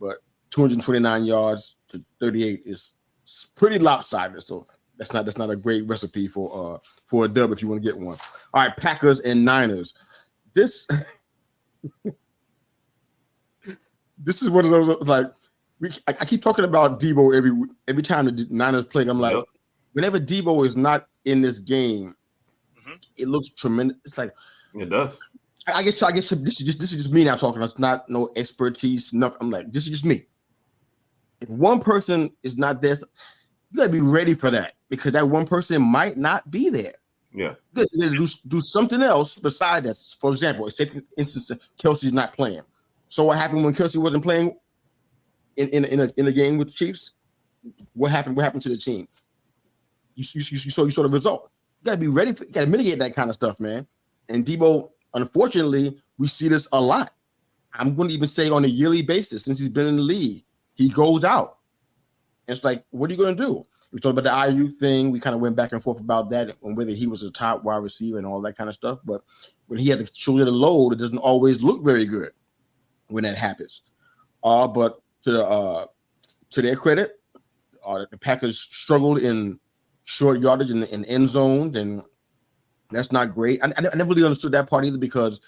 But 229 yards to 38 is pretty lopsided. So that's not a great recipe for a dub if you want to get one. All right, Packers and Niners. This is one of those, like, I keep talking about Debo every time the Niners play. I'm like, whenever Debo is not in this game, it looks tremendous. It's like it does. I guess this is just me now talking. It's not no expertise, nothing. I'm like, this is just me. If one person is not there, you gotta be ready for that, because that one person might not be there. Yeah, you gotta do something else besides that. For example, say for instance, Kelsey's not playing. So what happened when Kelsey wasn't playing in a game with the Chiefs? What happened? What happened to the team? You saw the result. You gotta be ready. You gotta mitigate that kind of stuff, man. And Debo, unfortunately, we see this a lot. I'm going to even say on a yearly basis since he's been in the league, he goes out. And it's like, what are you going to do? We talked about the IU thing. We kind of went back and forth about that and whether he was a top wide receiver and all that kind of stuff. But when he has to shoulder the load, it doesn't always look very good when that happens. But to their credit, the Packers struggled in short yardage in end zones, and that's not great. I never really understood that part either, because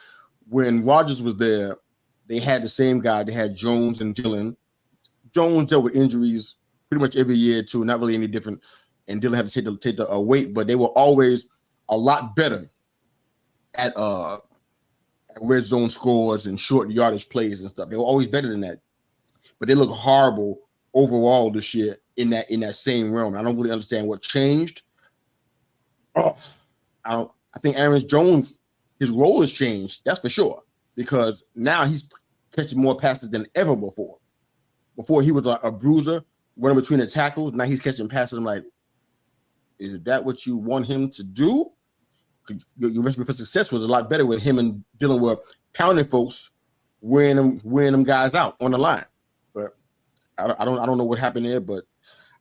when Rodgers was there, they had the same guy. They had Jones and Dillon. Jones dealt with injuries pretty much every year too, not really any different. And Dillon had to take the weight, but they were always a lot better at red zone scores and short yardage plays and stuff. They were always better than that. But they look horrible overall this year in that same realm. I don't really understand what changed. I think Aaron Jones, his role has changed. That's for sure, because now he's catching more passes than ever before. Before he was a bruiser, running between the tackles. Now he's catching passes. I'm like, is that what you want him to do? Your recipe for success was a lot better with him and Dillon were pounding folks, wearing them guys out on the line. But I don't know what happened there. But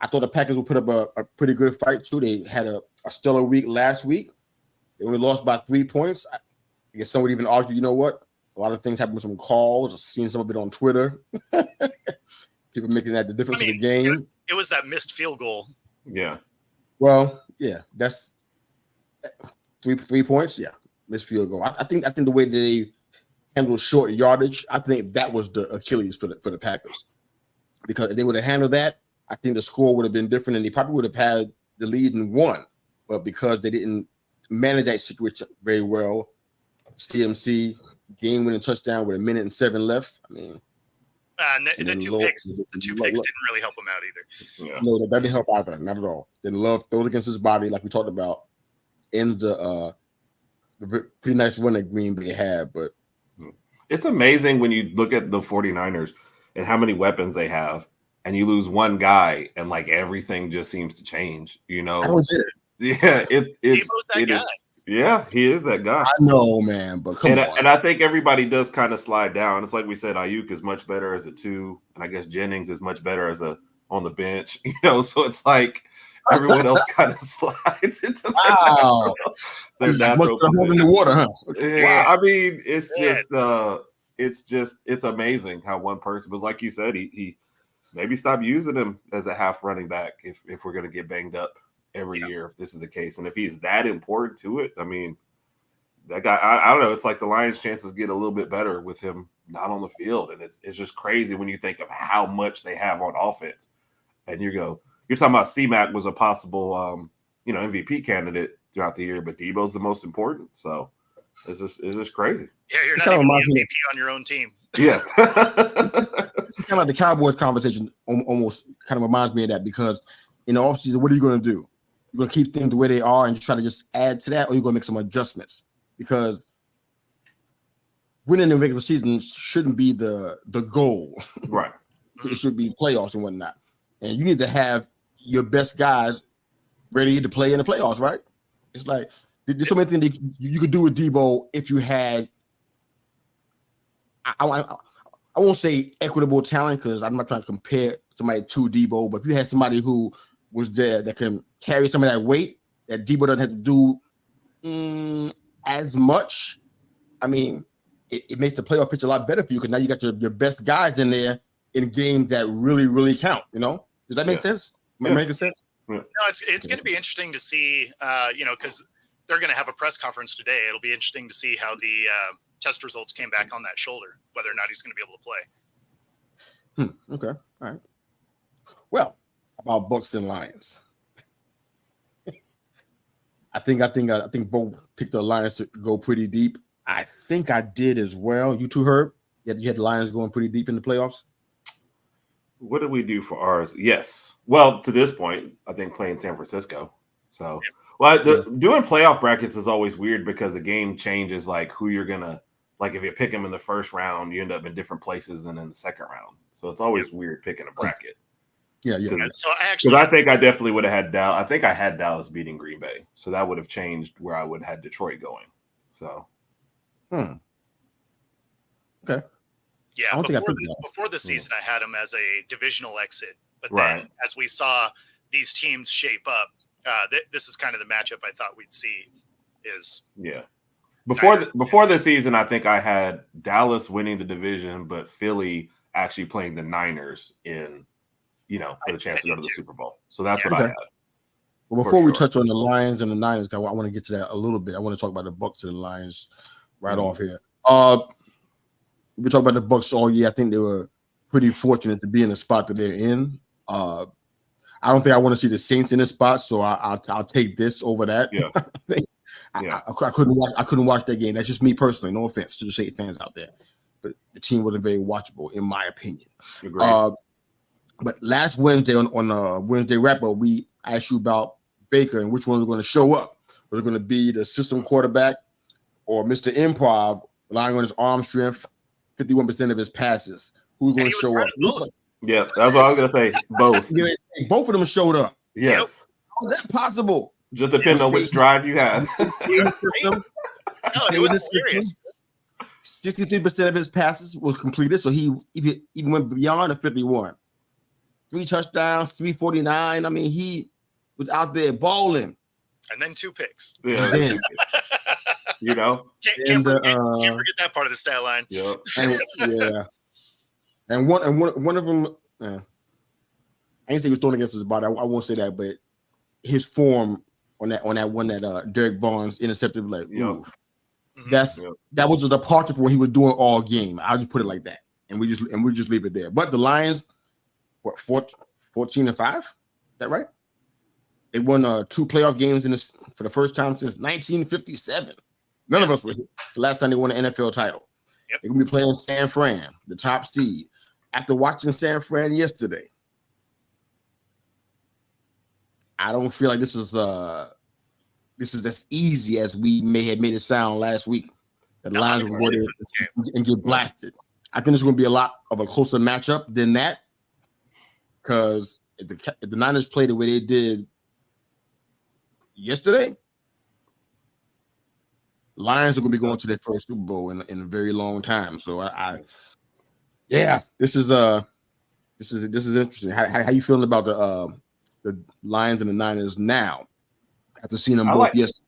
I thought the Packers would put up a pretty good fight too. They had a stellar week last week. They only lost by 3 points. I guess some would even argue, you know what? A lot of things happen with some calls. I've seen some of it on Twitter. People making that the difference of the game. It was that missed field goal. Yeah. Well, yeah, that's 3 points. Yeah, missed field goal. I think the way they handle short yardage, I think that was the Achilles for the Packers. Because if they would have handled that, I think the score would have been different, and they probably would have had the lead and won. But because they didn't manage that situation very well, CMC game-winning touchdown with 1:07 left. I mean, and the two picks didn't really help him out either. Yeah. No, that didn't help either, not at all. Didn't love throws against his body, like we talked about in the pretty nice run that Green Bay had. But it's amazing when you look at the 49ers and how many weapons they have, and you lose one guy, and like everything just seems to change. You know, I don't get it. Yeah, Debo's that guy. Yeah, he is that guy. I know, man, but come on. And I think everybody does kind of slide down. It's like we said, Ayuk is much better as a 2, and I guess Jennings is much better as on the bench. You know, so it's like everyone else kind of slides into their natural in the water, huh? Yeah, I mean, it's amazing how one person, but like you said, he maybe stop using him as a half running back if we're going to get banged up every year, if this is the case. And if he's that important to it, I mean, that guy, I don't know. It's like the Lions' chances get a little bit better with him not on the field. And it's just crazy when you think of how much they have on offense. And you're talking about C-Mac was a possible, MVP candidate throughout the year, but Debo's the most important. So it's just crazy. Yeah, you're not even the MVP on your own team. Yes. It's kind of like the Cowboys conversation almost kind of reminds me of that, because in the offseason, what are you going to do? You're going to keep things the way they are and try to just add to that, or you're going to make some adjustments? Because winning the regular season shouldn't be the goal. Right. It should be playoffs and whatnot. And you need to have your best guys ready to play in the playoffs, right? It's like there's so many things you could do with Debo if you had, I won't say equitable talent, because I'm not trying to compare somebody to Debo, but if you had somebody who was there that can carry some of that weight that Debo doesn't have to do as much, I mean, it makes the playoff pitch a lot better for you, because now you got your best guys in there in games that really, really count. You know, does that make sense? Making sense? Yeah. No, it's going to be interesting to see, because they're going to have a press conference today. It'll be interesting to see how the test results came back on that shoulder, whether or not he's going to be able to play. Okay. All right. Well, about Bucks and Lions. I think both picked the Lions to go pretty deep. I think I did as well. You too, Herb? You had the Lions going pretty deep in the playoffs? What did we do for ours? Yes. Well, to this point, I think playing San Francisco. So, doing playoff brackets is always weird, because the game changes like who you're going to, like if you pick them in the first round, you end up in different places than in the second round. So it's always weird picking a bracket. Yeah. So I think I definitely would have had Dallas. I think I had Dallas beating Green Bay, so that would have changed where I would have had Detroit going. So, okay. Yeah, before the season, I had them as a divisional exit, but then as we saw these teams shape up, this is kind of the matchup I thought we'd see. Before the season, I think I had Dallas winning the division, but Philly actually playing the Niners in, for the chance to go to the Super Bowl. So that's what I had. Well, before we touch on the Lions and the Niners, I want to get to that a little bit. I want to talk about the Bucks and the Lions right off here. We talked about the Bucks all year. I think they were pretty fortunate to be in the spot that they're in. I don't think I want to see the Saints in this spot, so I'll take this over that. Yeah. I couldn't watch that game. That's just me personally. No offense to the Saints fans out there, but the team wasn't very watchable in my opinion. But last Wednesday on Wednesday wrap-up, we asked you about Baker and which one was going to show up. Was it going to be the system quarterback or Mr. Improv, relying on his arm strength, 51% of his passes? Who's going to show up? Yeah, that's what I was going to say. Both. Both of them showed up. Yes. How is that possible? Just depends on which drive you have. No, it was serious. 63% of his passes was completed, so he even went beyond the 51. 3 touchdowns, 349. I mean, he was out there balling. And then 2 picks. Yeah. You know, can't forget that part of the stat line. Yep. And one of them, I ain't say he was throwing against his body. I won't say that, but his form on that one that Derek Barnes intercepted, like, ooh, that was a departure from what he was doing all game. I'll just put it like that, and we just leave it there. But the Lions, what 14-5? Is that right? They won 2 playoff games for the first time since 1957. None of us were here. It's the last time they won an NFL title. Yep. They're gonna be playing San Fran, the top seed. After watching San Fran yesterday, I don't feel like this is as easy as we may have made it sound last week. The Lions will go there and get blasted. I think it's going to be a lot of a closer matchup than that, because if the Niners play the way they did yesterday, Lions are going to be going to their first Super Bowl in a very long time. So this is interesting. How you feeling about the Lions and the Niners now after seeing them both yesterday?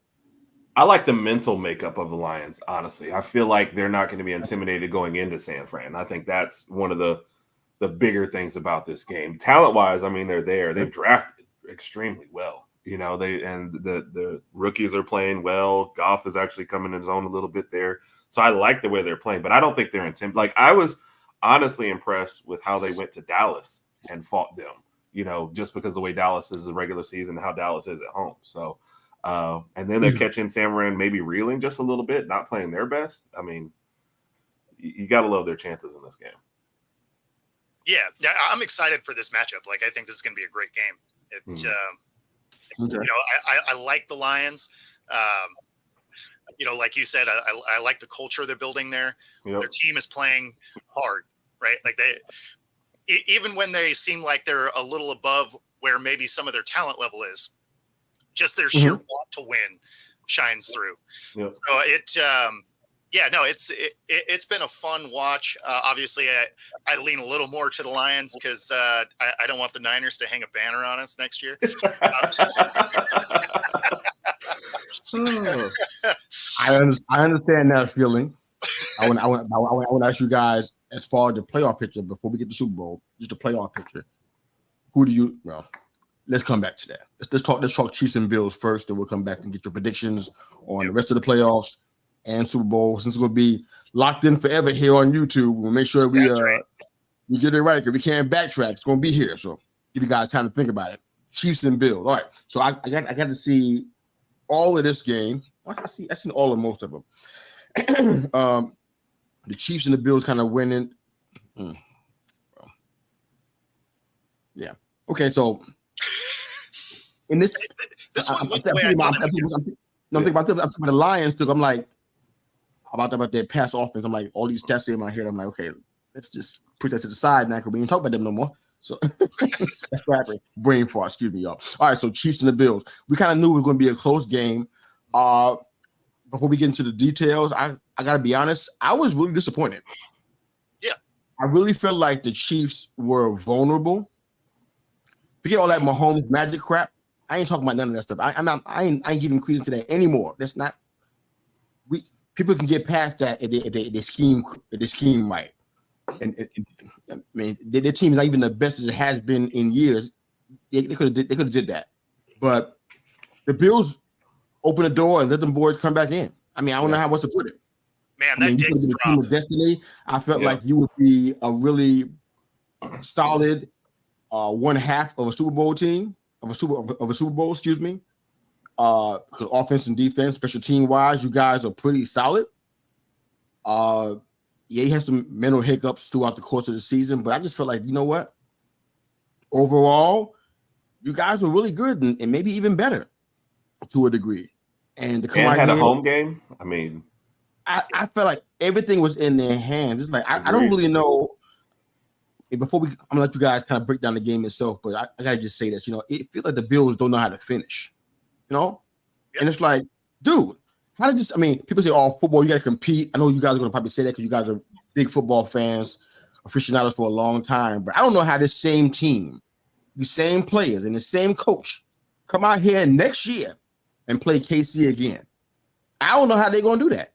I like the mental makeup of the Lions, honestly. I feel like they're not going to be intimidated going into San Fran. I think that's one of the bigger things about this game. Talent-wise, I mean, they're there. They've drafted extremely well. You know, the rookies are playing well. Goff is actually coming in his own a little bit there. So I like the way they're playing, but I don't think they're intimidated. Like, I was honestly impressed with how they went to Dallas and fought them, you know, just because the way Dallas is the regular season and how Dallas is at home. So, and then they're catching San Fran maybe reeling just a little bit, not playing their best. I mean, you got to love their chances in this game. Yeah, I'm excited for this matchup. Like, I think this is going to be a great game. You know, I like the Lions. You know, like you said, I like the culture they're building there. Yep. Their team is playing hard, right? Like even when they seem like they're a little above where maybe some of their talent level is, just their sheer want to win shines through. Yep. So it's been a fun watch. Obviously, I lean a little more to the Lions because I don't want the Niners to hang a banner on us next year. I understand that feeling. I want to ask you guys, as far as the playoff picture before we get to Super Bowl, just the playoff picture. Who do you? Well, let's come back to that. Let's talk Chiefs and Bills first, and we'll come back and get your predictions on the rest of the playoffs and Super Bowl. Since it's going to be locked in forever here on YouTube, we'll make sure we get it right, because we can't backtrack. It's going to be here, so give you guys time to think about it. Chiefs and Bills. All right, so I got to see all of this game. I've seen all of most of them. The Chiefs and the Bills kind of winning. Yeah. Okay, so in this one, I'm thinking about the Lions, because I'm like about their pass offense. I'm like, all these stats in my head. I'm like, okay, let's just put that to the side now, because we ain't talk about them no more. So that's right. Brain fart, excuse me, y'all. All right, so Chiefs and the Bills. We kind of knew it was going to be a close game. Before we get into the details, I got to be honest, I was really disappointed. Yeah. I really felt like the Chiefs were vulnerable. Forget all that Mahomes magic crap. I ain't talking about none of that stuff. I ain't giving credence to that anymore. That's not. People can get past that if they scheme right. And I mean, their team is not even the best as it has been in years. They could have did that, but the Bills open the door and let them boys come back in. I mean, I don't know how else to put it. Man, that Diggs drop. Team of destiny. I felt like you would be a really solid one half of a Super Bowl team of a Super Bowl. Excuse me. Because offense and defense, special team wise, you guys are pretty solid. Yeah, he has some mental hiccups throughout the course of the season, but I just felt like, you know what? Overall, you guys were really good and maybe even better to a degree. And to come out had here, a home game. I mean, I felt like everything was in their hands. It's like I don't really know. Before I'm gonna let you guys kind of break down the game itself, but I gotta just say this. You know, it feels like the Bills don't know how to finish. You know, and it's like, dude. How did this? I mean, people say, "Oh, football, you got to compete." I know you guys are going to probably say that because you guys are big football fans, aficionados for a long time. But I don't know how this same team, the same players, and the same coach come out here next year and play KC again. I don't know how they're going to do that.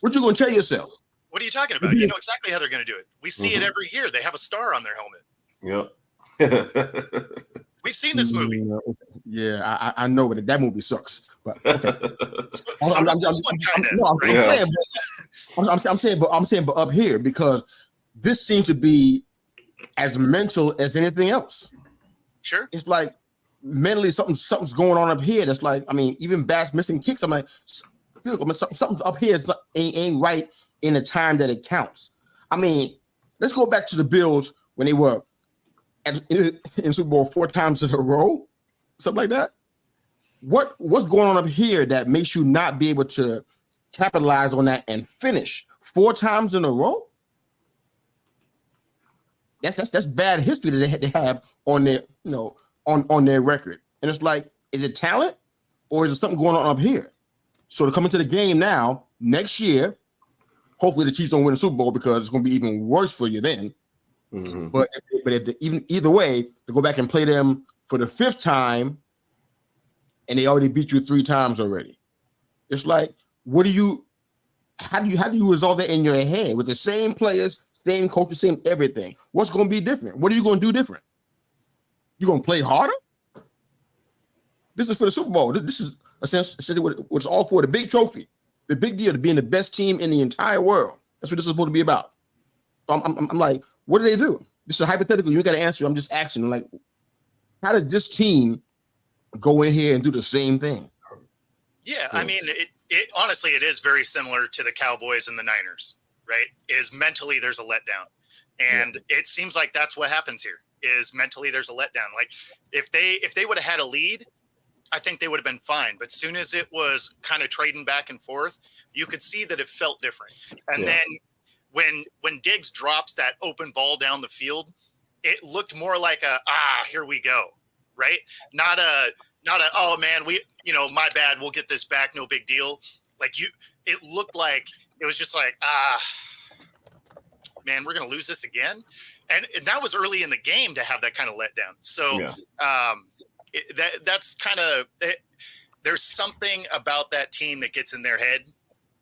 What you going to tell yourself? What are you talking about? You know exactly how they're going to do it. We see it every year. They have a star on their helmet. Yep. We've seen this movie. Yeah, I know, but that movie sucks. But okay. I'm saying, but up here, because this seems to be as mental as anything else. Sure. It's like mentally something's going on up here. That's like, I mean, even Bass missing kicks. I'm like, something up here ain't right in the time that it counts. I mean, let's go back to the Bills when they were in Super Bowl 4 times in a row, something like that. What's going on up here that makes you not be able to capitalize on that and finish 4 times in a row? That's bad history that they have on their on their record. And it's like, is it talent or is it something going on up here? So to come into the game now, next year, hopefully the Chiefs don't win the Super Bowl because it's going to be even worse for you then. Mm-hmm. But even either way, to go back and play them for the 5th time, and they already beat you 3 times already. It's like, how do you resolve that in your head with the same players, same coaches, same everything? What's going to be different? What are you going to do different? You going to play harder? This is for the Super Bowl. This is essentially what it's all for, the big trophy, the big deal, to being the best team in the entire world. That's what this is supposed to be about. So I'm like, what do they do? This is hypothetical. You got to answer. I'm just asking, like, how does this team go in here and do the same thing? Yeah, I mean, it honestly, it is very similar to the Cowboys and the Niners, right? Is mentally there's a letdown. And it seems like that's what happens here, is mentally there's a letdown. Like, if they would have had a lead, I think they would have been fine. But soon as it was kind of trading back and forth, you could see that it felt different. And then when Diggs drops that open ball down the field, it looked more like here we go, right? Not a oh man, my bad, we'll get this back, no big deal. Like, it looked like it was just like man, we're gonna lose this again, and that was early in the game to have that kind of letdown. So that's kind of there's something about that team that gets in their head.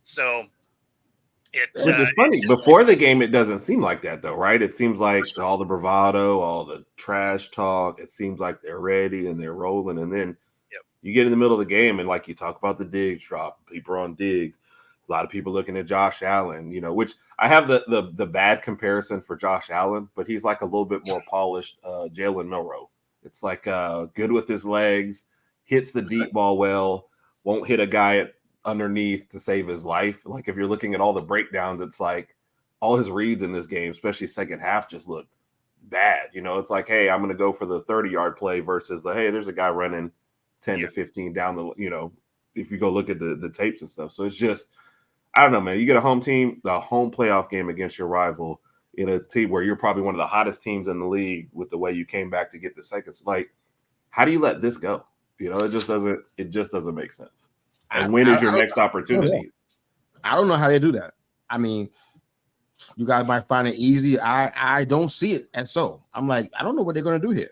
So it's funny. Before the game, it doesn't seem like that, though, right? It seems like all the bravado, all the trash talk, it seems like they're ready and they're rolling. And then you get in the middle of the game, and like you talk about the Diggs drop, people on Diggs, a lot of people looking at Josh Allen, which I have the bad comparison for Josh Allen, but he's like a little bit more polished Jalen Milroe. It's like good with his legs, hits the deep ball well, won't hit a guy underneath to save his life. Like, if you're looking at all the breakdowns, it's like all his reads in this game, especially second half, just looked bad. It's like, hey, I'm going to go for the 30-yard play versus hey, there's a guy running 10 to 15 down the, if you go look at the tapes and stuff. So it's just, I don't know, man. You get a home team, the home playoff game against your rival in a team where you're probably one of the hottest teams in the league with the way you came back to get the seconds. Like, how do you let this go? It just doesn't make sense. And when is your next opportunity? I don't know how they do that. I mean, you guys might find it easy. I don't see it. And so I'm like, I don't know what they're going to do here,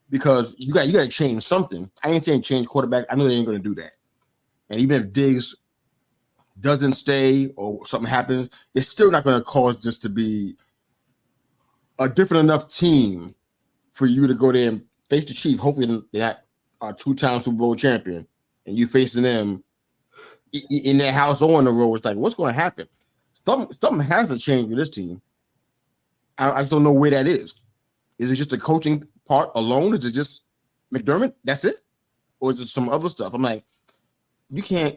because you got to change something. I ain't saying change quarterback. I know they ain't going to do that. And even if Diggs doesn't stay or something happens, it's still not going to cause this to be a different enough team for you to go there and face the Chiefs. Hopefully they're not a 2-time Super Bowl champion, and you facing them in their house or on the road. It's like, what's going to happen? Something has to change with this team. I just don't know where that is. Is it just the coaching part alone? Is it just McDermott? That's it? Or is it some other stuff? I'm like, you can't.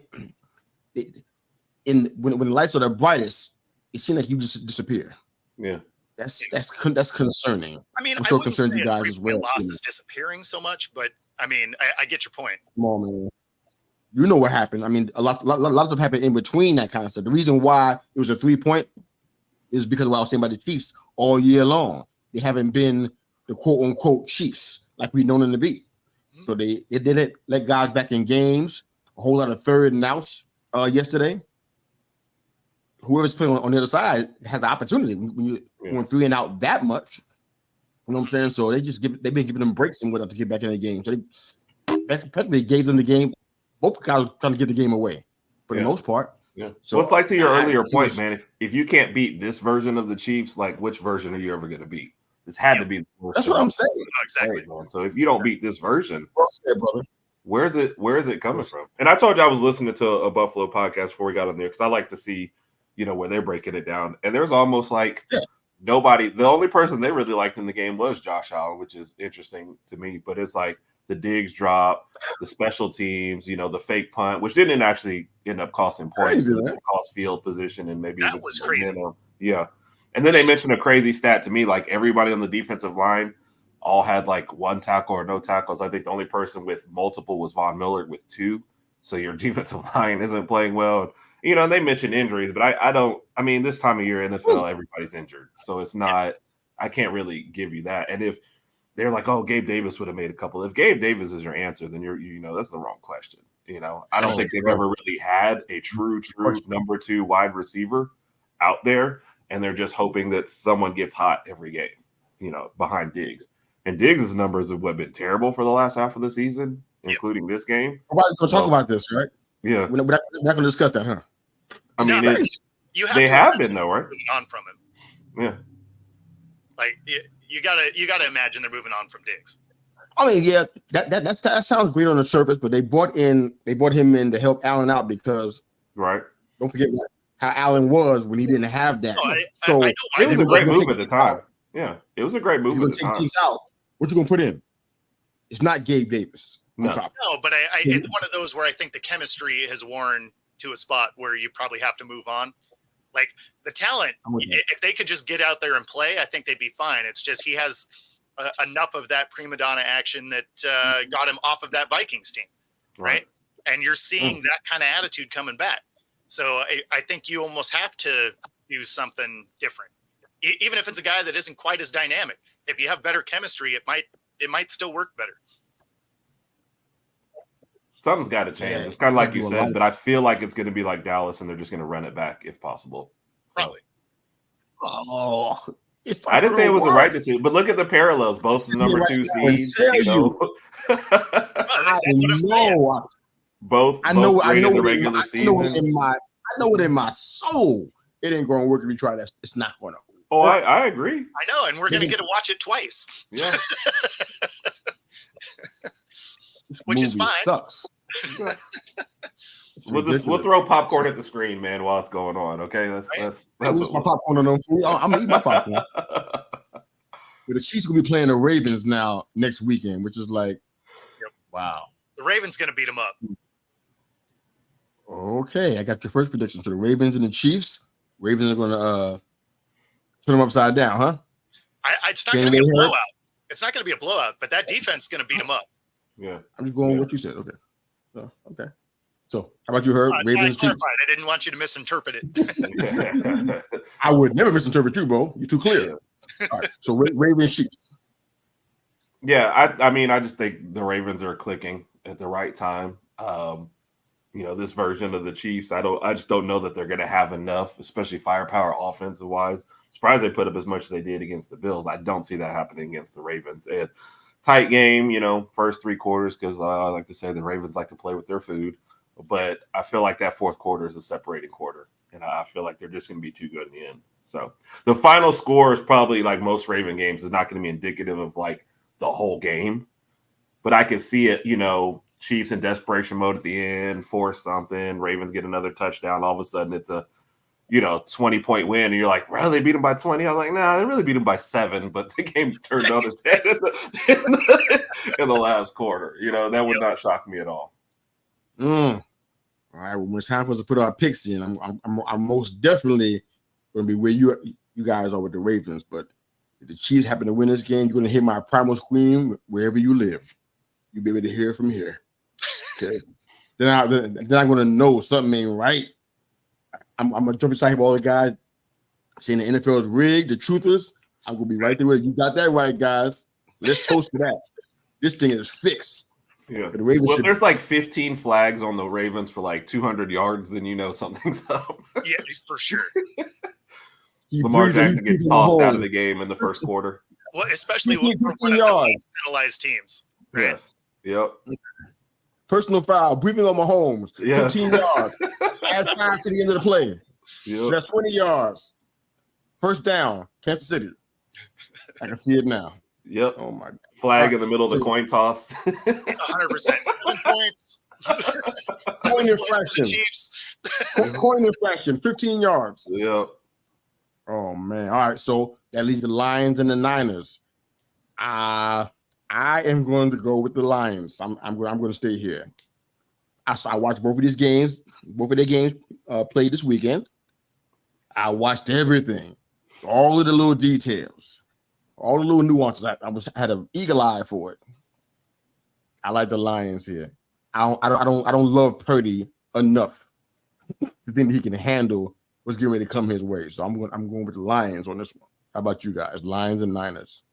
When the lights are the brightest, it seems like you just disappear. Yeah, that's concerning. I mean, I'm I so wouldn't concerned say you guys as well. Loss is disappearing so much, but I mean, I get your point. Come on, man. You know what happened. I mean, a lot of stuff happened in between that kind of stuff. The reason why it was a 3-point is because of what I was saying about the Chiefs all year long. They haven't been the quote unquote Chiefs like we've known them to be. Mm-hmm. So they didn't let guys back in games. A whole lot of 3rd and outs yesterday. Whoever's playing on the other side has the opportunity when you're going 3 and out that much. You know what I'm saying? So they've been giving them breaks and whatnot to get back in the game. So they practically gave them the game. Both guys were trying to get the game away. for the most part. Yeah. So well, it's like to your earlier point, man. If you can't beat this version of the Chiefs, like which version are you ever going to beat? This had to be the worst. That's what I'm saying. Exactly. Man. So if you don't beat this version, well said, brother. Where is it coming from? And I told you I was listening to a Buffalo podcast before we got on there because I like to see, where they're breaking it down. And there's almost like nobody. The only person they really liked in the game was Josh Allen, which is interesting to me. But it's like the Diggs drop, the special teams, the fake punt, which didn't actually end up costing points. It cost field position and maybe that was crazy. Yeah. And then they mentioned a crazy stat to me, like everybody on the defensive line all had like one tackle or no tackles. I think the only person with multiple was Von Miller with 2. So your defensive line isn't playing well. And they mentioned injuries, but I mean, this time of year, NFL, everybody's injured. So it's not, I can't really give you that. And if they're like, oh, Gabe Davis would have made a couple. If Gabe Davis is your answer, then that's the wrong question. I don't think they've ever really had a true number 2 wide receiver out there. And they're just hoping that someone gets hot every game, behind Diggs. And Diggs' numbers have been terrible for the last half of the season, including this game. We're going to talk about this, right? Yeah. We're not going to discuss that, huh? I mean, they have been, though, right? Moving on from him. Yeah. Like, you gotta imagine they're moving on from Diggs. I mean, yeah, that sounds great on the surface, but they brought him in to help Allen out because don't forget how Allen was when he didn't have that. No, it was a great move at the time. Yeah, it was a great move at the time. Out. What you gonna put in? It's not Gabe Davis. No, but it's one of those where I think the chemistry has worn to a spot where you probably have to move on. Like the talent, if they could just get out there and play, I think they'd be fine. It's just he has enough of that prima donna action that got him off of that Vikings team, right? And you're seeing that kind of attitude coming back. So I think you almost have to do something different, even if it's a guy that isn't quite as dynamic. If you have better chemistry, it might still work better. Something's got to change. It's kind of like you said, but I feel like it's going to be like Dallas, and they're just going to run it back if possible. Probably. Oh, I didn't say it was the right decision, but look at the parallels. Both the number 2 seeds. That's what I'm saying. Both. I know it in my soul. It ain't going to work if you try that. It's not going to. Oh, I agree. I know, and we're going to get to watch it twice. Yeah. Which is fine. Sucks. We'll throw popcorn at the screen, man, while it's going on. Okay, that's my popcorn on food. I'm gonna eat my popcorn. But the Chiefs gonna be playing the Ravens now next weekend, which is like, wow. The Ravens gonna beat them up. Okay, I got your first prediction. So the Ravens and the Chiefs. Ravens are gonna turn them upside down, huh? It's not gonna be a blowout. It's not gonna be a blowout, but that defense is gonna beat them up. Yeah, I'm just going with what you said. Okay. Okay. So, how about you, Herb? Ravens, Chiefs. I didn't want you to misinterpret it. I would never misinterpret you, Bo. You're too clear. All right. So, Ravens, Chiefs. Yeah, I mean, I just think the Ravens are clicking at the right time. This version of the Chiefs, I just don't know that they're going to have enough, especially firepower offensive wise. Surprised they put up as much as they did against the Bills. I don't see that happening against the Ravens. And tight game, first 3 quarters, because I like to say the Ravens like to play with their food. But I feel like that fourth quarter is a separating quarter, and I feel like they're just going to be too good in the end. So the final score is probably, like most Raven games, is not going to be indicative of like the whole game. But I can see it, Chiefs in desperation mode at the end, force something, Ravens get another touchdown. All of a sudden it's a 20-point win, and you're like, well, they beat them by 20. I was like, nah, they really beat them by 7, but the game turned on its head in the last quarter. That would not shock me at all. All right, well, when it's time for us to put our picks in, I'm most definitely going to be where you guys are with the Ravens. But if the Chiefs happen to win this game, you're going to hear my primal scream wherever you live. You'll be able to hear it from here. Okay. then I'm going to know something ain't right. I'm going to jump inside all the guys saying the NFL is rigged, the truthers. I'm going to be right there with you. Got that right, guys. Let's toast to that. This thing is fixed. Yeah. Well, if there's like 15 flags on the Ravens for like 200 yards, then something's up. Yeah, for sure. Lamar Jackson gets tossed out of the game in the first quarter. Well, especially when one of the penalized teams. Right? Yes. Yep. Personal foul, breathing on Mahomes. Yes. 15 yards. Add 5 to the end of the play. Yep. So that's 20 yards. First down, Kansas City. I can see it now. Yep. Oh my God. Flag in the middle of the coin toss. 100%. 7 points. Coin infraction. Chiefs. Coin infraction. 15 yards. Yep. Oh man. All right. So that leaves the Lions and the Niners. I am going to go with the Lions. I'm going to stay here. I watched both of these games. Both of their games played this weekend. I watched everything, all of the little details, all the little nuances. I had an eagle eye for it. I like the Lions here. I don't love Purdy enough to think that he can handle what's getting ready to come his way. So I'm going with the Lions on this one. How about you guys? Lions and Niners.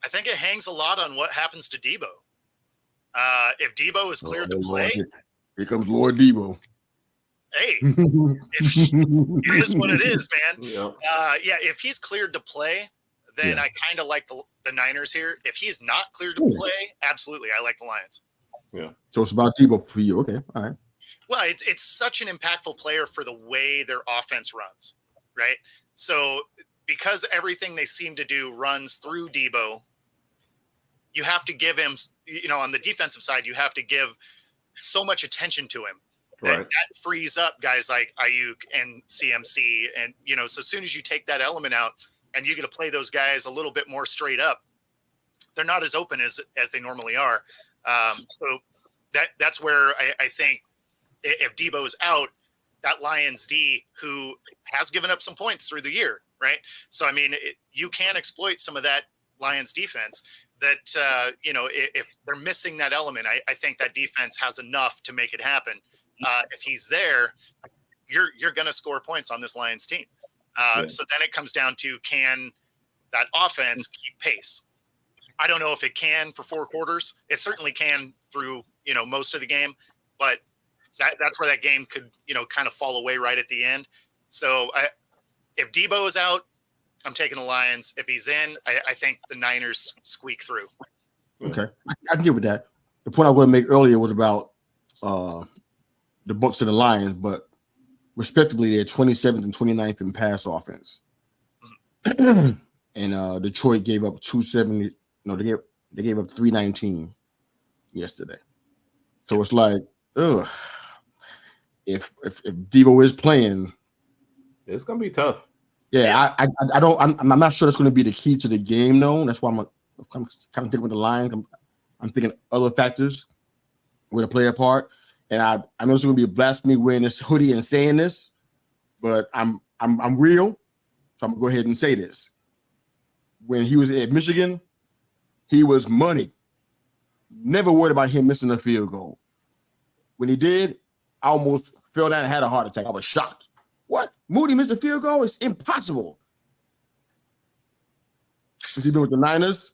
I think it hangs a lot on what happens to Debo. If Debo is cleared to play, here comes Lord Debo. Hey, it is what it is, man. Yep. If he's cleared to play, then I kind of like the Niners here. If he's not cleared to play, absolutely, I like the Lions. Yeah. So it's about Debo for you. Okay, all right. Well, it's such an impactful player for the way their offense runs, right? So because everything they seem to do runs through Debo, you have to give him, on the defensive side, you have to give so much attention to him. That frees up guys like Ayuk and CMC. And, so as soon as you take that element out and you get to play those guys a little bit more straight up, they're not as open as they normally are. So that's where I think if Debo is out, that Lions D, who has given up some points through the year, right? So, I mean, you can exploit some of that Lions defense that, if they're missing that element, I think that defense has enough to make it happen. If he's there, you're going to score points on this Lions team. So then it comes down to, can that offense keep pace? I don't know if it can for 4 quarters. It certainly can through, most of the game, but that's where that game could, kind of fall away right at the end. So if Debo is out, I'm taking the Lions. If he's in, I think the Niners squeak through. Okay. I can get with that. The point I was going to make earlier was about the Bucs and the Lions, but respectively, they're 27th and 29th in pass offense. And Detroit gave up 270. No, they gave up 319 yesterday. So it's like, if Debo is playing, it's gonna be tough. Yeah, I'm not sure that's going to be the key to the game, though. That's why I'm kind of thinking with the Lions. I'm thinking other factors will play a part. And I know it's going to be a blasphemy wearing this hoodie and saying this, but I'm real, so I'm gonna go ahead and say this. When he was at Michigan, he was money. Never worried about him missing a field goal. When he did, I almost fell down and had a heart attack. I was shocked. What? Moody missed a field goal? It's impossible. Since he's been with the Niners,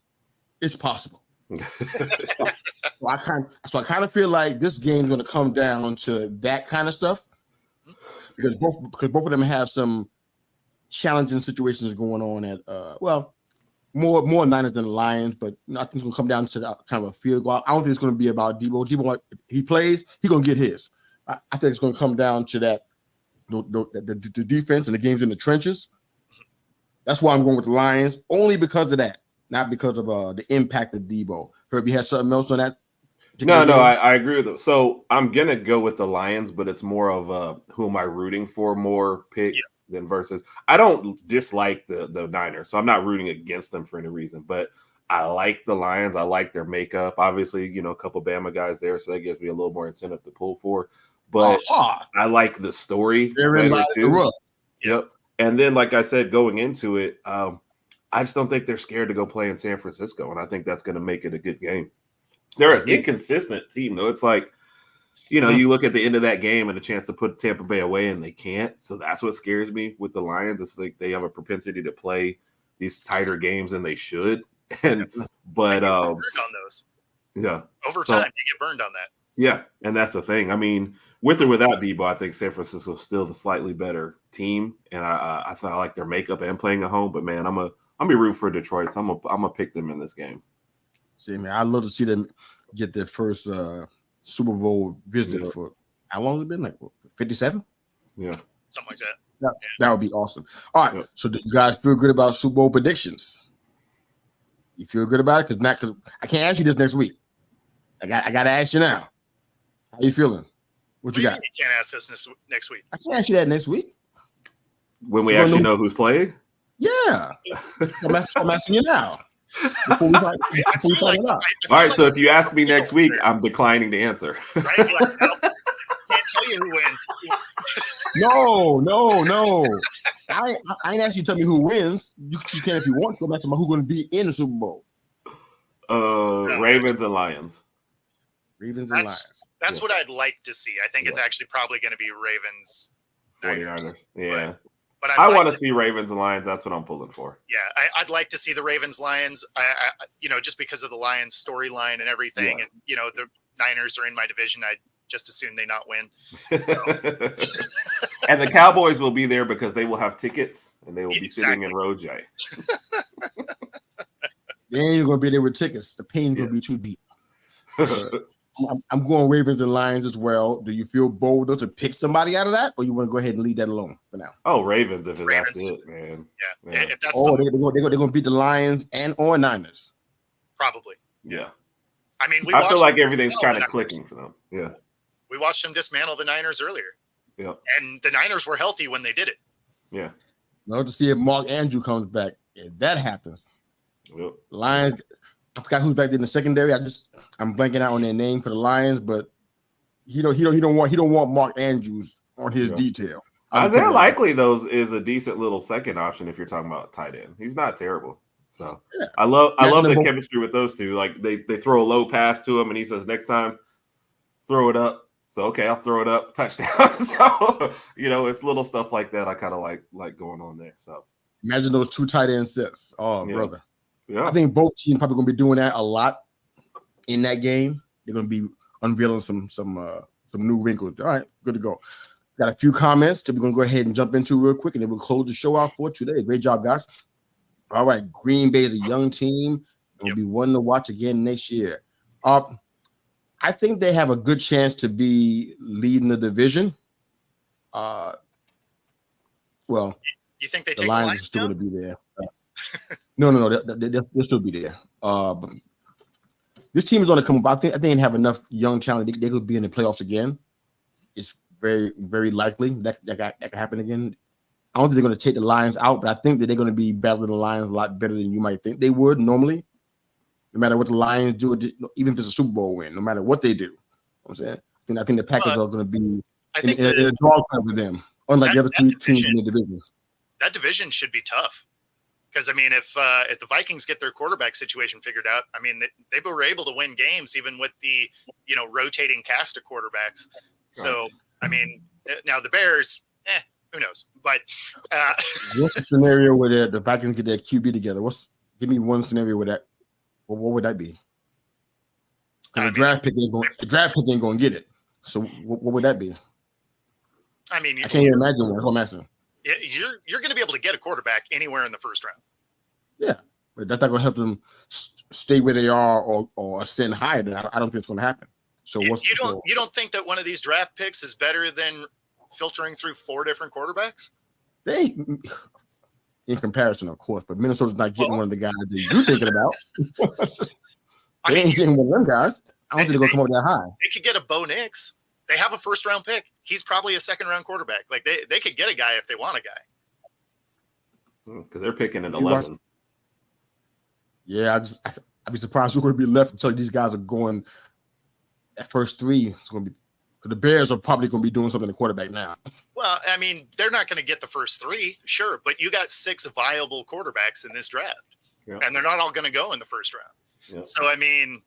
it's possible. So I kind of feel like this game's going to come down to that kind of stuff, because both of them have some challenging situations going on at more Niners than the Lions, but I think it's going to come down to kind of a field goal. I don't think it's going to be about Debo. Debo, if he plays, he's going to get his. I think it's going to come down to that the defense and the games in the trenches. That's why I'm going with the Lions, only because of that, not because of the impact of Debo. Herb, you had something else on that? No, I agree with it. So I'm gonna go with the Lions, but it's more of who am I rooting for more pick than versus. I don't dislike the Niners, so I'm not rooting against them for any reason. But I like the Lions. I like their makeup. Obviously, a couple Bama guys there, so that gives me a little more incentive to pull for. But I like the story better too. Yep. And then, like I said, going into it, I just don't think they're scared to go play in San Francisco, and I think that's going to make it a good game. They're an inconsistent team, though. It's like, you look at the end of that game and a chance to put Tampa Bay away, and they can't. So that's what scares me with the Lions. It's like they have a propensity to play these tighter games than they should. But burned on those. Yeah, over time, you get burned on that. Yeah, and that's the thing. I mean, with or without Debo, I think San Francisco is still the slightly better team, and I like their makeup and playing at home. But man, I'm be rooting for Detroit. So I'm gonna pick them in this game. See, man, I'd love to see them get their first Super Bowl visit for how long has it been? Like 57? Yeah. Something like that. That would be awesome. All right. Yep. So do you guys feel good about Super Bowl predictions? You feel good about it? Because I can't ask you this next week. I got to ask you now. How you feeling? What you got? You can't ask this next week. I can't ask you that next week. When we actually know who's playing? Yeah. I'm asking you now. Before we find it out. All right. So if you ask me next week, I'm declining to answer. Right? Like, can't tell you who wins. No. I ain't asked you to tell me who wins. You can if you want to. I'm asking about who's going to be in the Super Bowl. Ravens and Lions. Ravens and Lions. That's what I'd like to see. I think it's actually probably going to be Ravens. 49ers. Yeah. But I want to see Ravens and Lions. That's what I'm pulling for. Yeah, I'd like to see the Ravens Lions. I just because of the Lions storyline and everything, and the Niners are in my division. I just assume they not win. And the Cowboys will be there because they will have tickets and they will be sitting in row J. They ain't gonna be there with tickets. The pain will be too deep. I'm going Ravens and Lions as well. Do you feel bold enough to pick somebody out of that, or you want to go ahead and leave that alone for now? Oh, Ravens, if that's it, man. Yeah. If that's they're gonna beat the Lions or Niners. Probably. Yeah. I mean, I feel like everything's kind of clicking for them. Yeah. We watched them dismantle the Niners earlier. Yeah. And the Niners were healthy when they did it. Yeah. Love to see if Mark Andrews comes back. If that happens, Lions. I forgot who's back there in the secondary. I'm blanking out on their name for the Lions, but he don't want Mark Andrews on his detail. Isaiah Likely though is a decent little second option if you're talking about tight end. He's not terrible. So I love the chemistry with those two. Like they throw a low pass to him and he says next time throw it up. So okay, I'll throw it up, touchdown. So it's little stuff like that I kind of like going on there. So imagine those two tight end sets. Oh brother. Yeah. I think both teams probably gonna be doing that a lot in that game. They're gonna be unveiling some new wrinkles. All right, good to go. Got a few comments that we're gonna go ahead and jump into real quick, and then we'll close the show out for today. Great job, guys. All right, Green Bay is a young team. It'll be one to watch again next year. I think they have a good chance to be leading the division. Well, you think they the take Lions are still going to be there. No, they'll still be there. But this team is on the come up. I think they have enough young talent. They could be in the playoffs again. It's very, very likely that could happen again. I don't think they're going to take the Lions out, but I think that they're going to be battling the Lions a lot better than you might think they would normally. No matter what the Lions do, even if it's a Super Bowl win, no matter what they do, I'm saying, I think the Packers are going to be in a dog fight with them, unlike the other two teams in the division. That division should be tough because I mean, if the Vikings get their quarterback situation figured out, I mean, they were able to win games even with the rotating cast of quarterbacks. So I mean, now the Bears, who knows? But what's the scenario where the Vikings get their QB together? Give me one scenario where that. Well, what would that be? The draft pick ain't going to get it. So what would that be? I mean, I can't even imagine one. That's what I'm asking. You're going to be able to get a quarterback anywhere in the first round. Yeah, but that's not going to help them stay where they are or ascend higher. I don't think it's going to happen. So you don't think that one of these draft picks is better than filtering through 4 different quarterbacks? In comparison, of course, but Minnesota's not getting one of the guys that you're thinking about. They ain't getting one of them guys. I don't think they're going to come up that high. They could get a Bo Nix. They have a first-round pick. He's probably a second-round quarterback. Like they could get a guy if they want a guy. Because they're picking at 11. Yeah, I'd be surprised who's going to be left until these guys are going at first 3. It's going to be because the Bears are probably going to be doing something to quarterback now. Well, I mean, they're not going to get the first 3, sure, but you got 6 viable quarterbacks in this draft, and they're not all going to go in the first round. Yeah. So, I mean,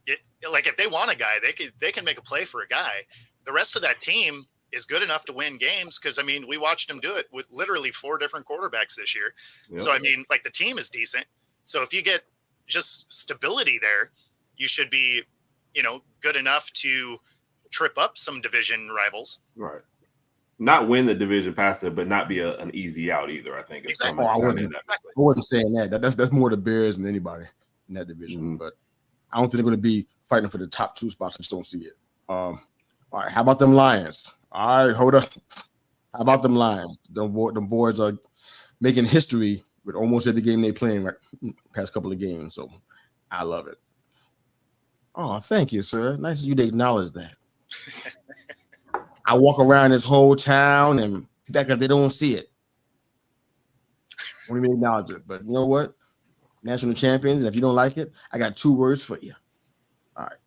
if they want a guy, they can make a play for a guy. The rest of that team is good enough to win games because, I mean, we watched them do it with literally 4 different quarterbacks this year. Yeah. So, I mean, the team is decent. So if you get just stability there, you should be, good enough to trip up some division rivals. Right. Not win the division past it, but not be an easy out either, I think. Exactly. I wasn't saying that. That's more the Bears than anybody in that division. Mm-hmm. But I don't think they're going to be fighting for the top 2 spots. I just don't see it. All right. How about them Lions? All right. Hold up. How about them Lions? Them boys are making history with almost every game they playing right past couple of games. So I love it. Oh, thank you, sir. Nice of you to acknowledge that. I walk around this whole town and people act like they don't see it. Won't even acknowledge it. But you know what? National champions, and if you don't like it, I got 2 words for you. All right.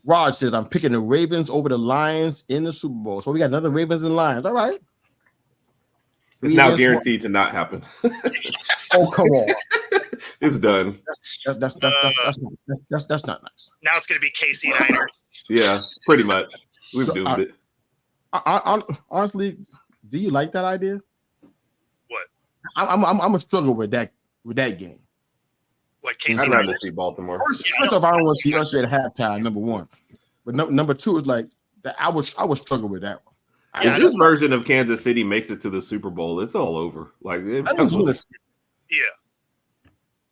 Rod says, I'm picking the Ravens over the Lions in the Super Bowl. So we got another Ravens and Lions. All right. It's now guaranteed to not happen. Oh, come on. It's done. That's not nice. Now it's going to be KC Niners. Yeah, pretty much. We've doomed it. Honestly, do you like that idea? What? I'm a struggle with that game. What, KC I'd rather Niners? see Baltimore. First off, I don't want to see Usher at halftime. Number one, but number two is like that. I was struggle with that one. If this version of Kansas City makes it to the Super Bowl, it's all over. Like, Yeah.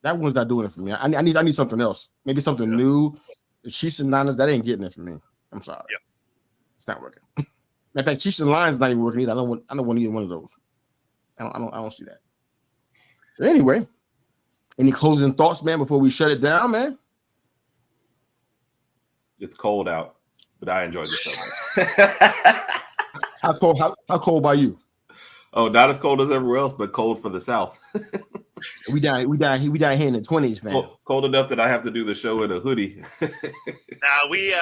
That one's not doing it for me. I need something else. Maybe something new. The Chiefs and Niners, that ain't getting it for me. I'm sorry. Yeah. It's not working. In fact, Chiefs and Lions not even working either. I don't want either one of those. I don't see that. But anyway, any closing thoughts, man, before we shut it down, man? It's cold out, but I enjoyed the show. How cold by you? Oh, not as cold as everywhere else, but cold for the South. we down here in the 20s, man. Cold enough that I have to do the show in a hoodie. We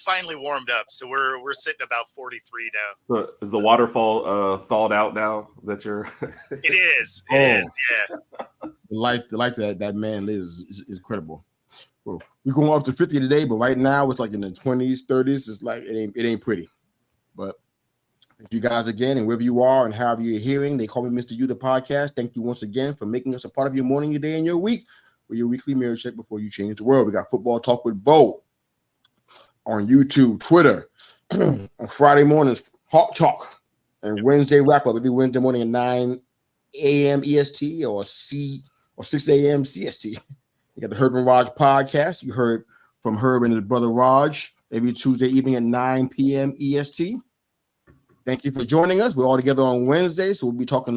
finally warmed up, so we're sitting about 43 now. So is the waterfall thawed out now that you're? It is. It is. Yeah. The life that man lives is incredible. Well, we're going up to 50 today, but right now it's like in the 20s, 30s. It's like it ain't pretty. But thank you guys again, and wherever you are and however you're hearing, they call me Mr. You, the podcast. Thank you once again for making us a part of your morning, your day, and your week with your weekly mirror check before you change the world. We got Football Talk with Bo on YouTube, Twitter, on Friday mornings, Hawk Talk, and Wednesday wrap up. Every Wednesday morning at 9 a.m. EST or 6 a.m. CST. You got the Herb and Raj podcast. You heard from Herb and his brother Raj every Tuesday evening at 9 p.m. EST. Thank you for joining us. We're all together on Wednesday, so we'll be talking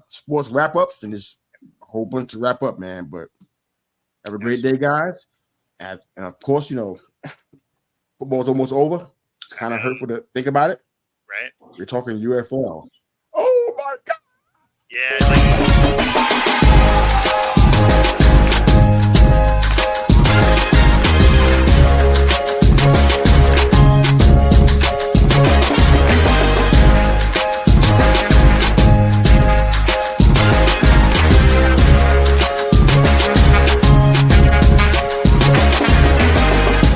sports wrap-ups, and there's a whole bunch to wrap up, man. But have a great day, guys. And of course, football's almost over. It's kind of hurtful to think about it. Right. We're talking UFL. Oh, my God. Yeah.